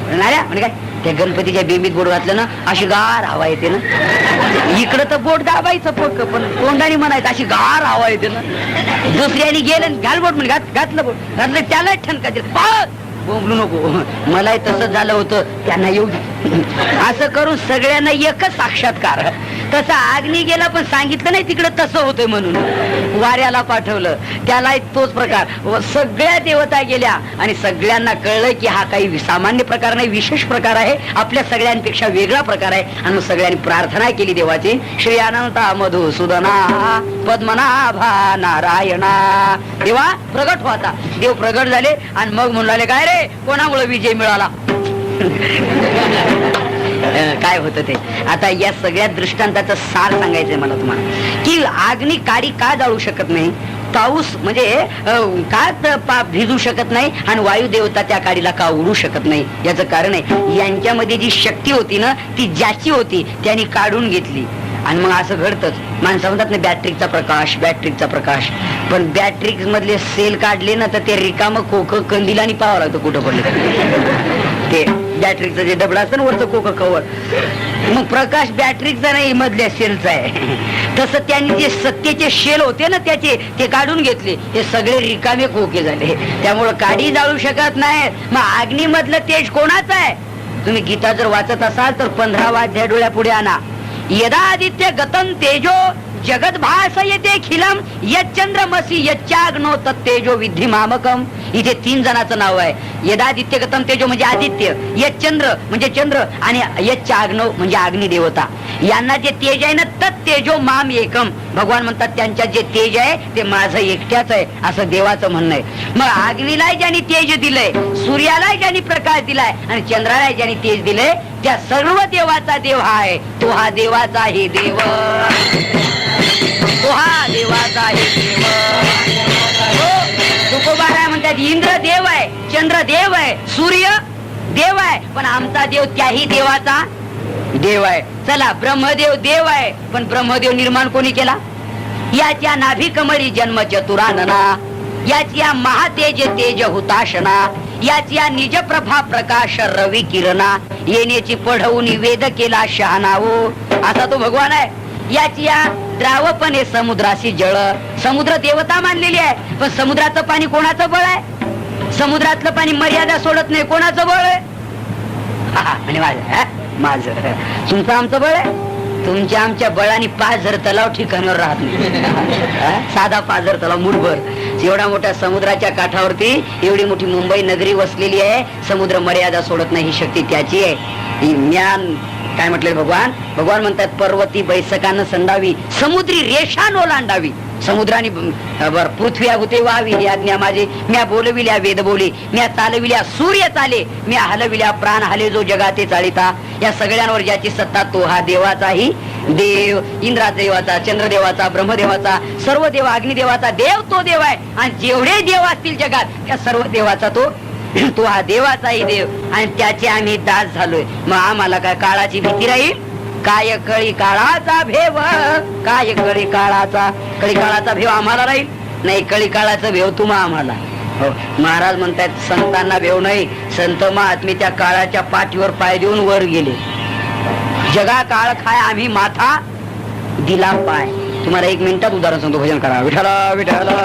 नाऱ्या म्हणे काय त्या गणपतीच्या बेंबीत बोट घातलं ना अशी गार हवा येते ना. इकडं तर बोट दाबायचं पक्क पण तोंडाने म्हणायचं अशी गार हवा येते ना. दुसऱ्याने गेलं घाल बोट म्हणजे घातलं बोट घातलं त्याला ठणका दिला. बोंबलू नको मलाही तसंच झालं होतं त्यांना येऊ असं करून सगळ्यांना एकच साक्षात्कार. तसा अग्नी गेला पण सांगितलं नाही तिकडे तसं होतंय म्हणून. वाऱ्याला पाठवलं त्याला तोच प्रकार. सगळ्या देवता गेल्या आणि सगळ्यांना कळलं की हा काही सामान्य प्रकार नाही विशेष प्रकार आहे आपल्या सगळ्यांपेक्षा वेगळा प्रकार आहे. आणि मग सगळ्यांनी प्रार्थना केली देवाची. श्री अनंता मधुसूदना पद्मनाभा नारायणा. देवा प्रगट व्हाता. देव प्रगट झाले आणि मग म्हणले काय रे कोणामुळे विजय मिळाला. काय होतं ते. आता या सगळ्या दृष्टांताचं सार सांगायचंय मला तुम्हाला की अग्नी काडी का जाळू शकत नाही. पाऊस म्हणजे का भिजू शकत नाही आणि वायू देवता त्या काडीला का उडू शकत नाही. याचं कारण आहे यांच्यामध्ये जी शक्ती होती ना ती ज्याची होती त्यांनी काढून घेतली. आणि मग असं घडतंच. माणसं म्हणतात ना बॅटरीचा प्रकाश पण बॅटरी मधले सेल काढले ना तर ते रिकामं खोकं कंदिलानी पाहावं लागतं कुठं पडलं ते. बॅटरीचं जे डबडा असतं ना वरचं खोकं कवर मग प्रकाश बॅटरीचा नाही मधल्या सेलचा आहे. तसं त्यांनी जे सत्तेचे शेल होते ना त्याचे ते काढून घेतले. हे सगळे रिकामे खोके झाले. त्यामुळं काडी जाळू शकत नाही. मग अग्नीमधलं तेज कोणाचं आहे. तुम्ही गीता जर वाचत असाल तर 15वा अध्याय डोळ्यापुढे आणा. यदा आदित्य गतम तेजो जगत भासयते खिलम यच्चंद्रमसी यच्चाग्नो तत्तेजो विद्धी मामकम. इथे 3 जणांचं नाव आहे. यदादित्य गतम तेजो म्हणजे आदित्य, यच्चंद्र म्हणजे चंद्र आणि यच्चाग्नो म्हणजे अग्नी देवता. यांना जे तेज आहे ना तत्तेजो माम एकम. भगवान म्हणतात त्यांच्यात जे तेज आहे ते माझं एकट्याच आहे असं देवाचं म्हणणं आहे. मग अग्नीला ज्यांनी तेज दिलंय, सूर्याला ज्यांनी प्रकाश दिलाय आणि चंद्राला ज्यांनी तेज दिलंय त्या सर्व देवाचा देव हा आहे. तो हा देवाचा हे देव, तो हा देवाचा हे देव. तुकोबाराय म्हणतात इंद्र देव आहे, चंद्र देव आहे, सूर्य देव आहे पण आमचा देव त्याही देवाचा देव आहे. चला ब्रह्मदेव देव आहे पण ब्रह्मदेव निर्माण कोणी केला. याच्या नाभी कमळी जन्म चतुरानना, याची महातेज तेज हुताशना, याची निज प्रभा प्रकाश रवी किरणा, येण्याची पढवून वेद केला शहाणावो. असा तो भगवान आहे. याची द्रावपणे समुद्राशी जळ. समुद्र देवता मानलेली आहे पण समुद्राचं पाणी कोणाचं बळ आहे. समुद्रातलं पाणी मर्यादा सोडत नाही. कोणाचं बळ आहे. आणि माझं तुमचं आमचं बळ आहे. तुमच्या आमच्या बळाने 5,000 तलाव ठिकाणावर राहत नाही. साधा 5,000 तलाव मुठभर. एवढ्या मोठ्या समुद्राच्या काठावरती एवढी मोठी मुंबई नगरी वसलेली आहे. समुद्र मर्यादा सोडत नाही. ही शक्ती त्याची आहे. ही ज्ञान काय म्हटलंय भगवान. भगवान म्हणतात पर्वती बैसकानं संडावी, समुद्री रेषा ओलांडावी. समुद्राने पृथ्वी होते व्हावी ही आज्ञा माझी. म्या बोलविल्या वेद बोली, म्या चालविल्या सूर्य चाले, म्या हलविल्या प्राण हले जो जगाते चालिता. या सगळ्यांवर ज्याची सत्ता तो हा देवाचाही देव. इंद्रा देवाचा, चंद्रदेवाचा, ब्रह्मदेवाचा, सर्व देव, अग्निदेवाचा देव तो देव आहे. आणि जेवढे देव असतील जगात त्या सर्व देवाचा तो तो हा देवाचाही देव. आणि त्याचे आम्ही दास झालोय. मग आम्हाला काय काळाची भीती राहील. काय कळी काळाचा भेव, काय कळी काळाचा भेव आम्हाला राहील नाही. कळी काळाचा भेव तुम्हा आम्हाला. हो महाराज म्हणतात संतांना भेव नाही. संत महात्मे त्या काळाच्या पाठीवर पाय देऊन वर गेले. जगा काळ खाय आम्ही माथा दिला पाय. तुम्हाला 1 मिनिटात उदाहरण सांगतो. भजन करा विठ्ठला विठ्ठला.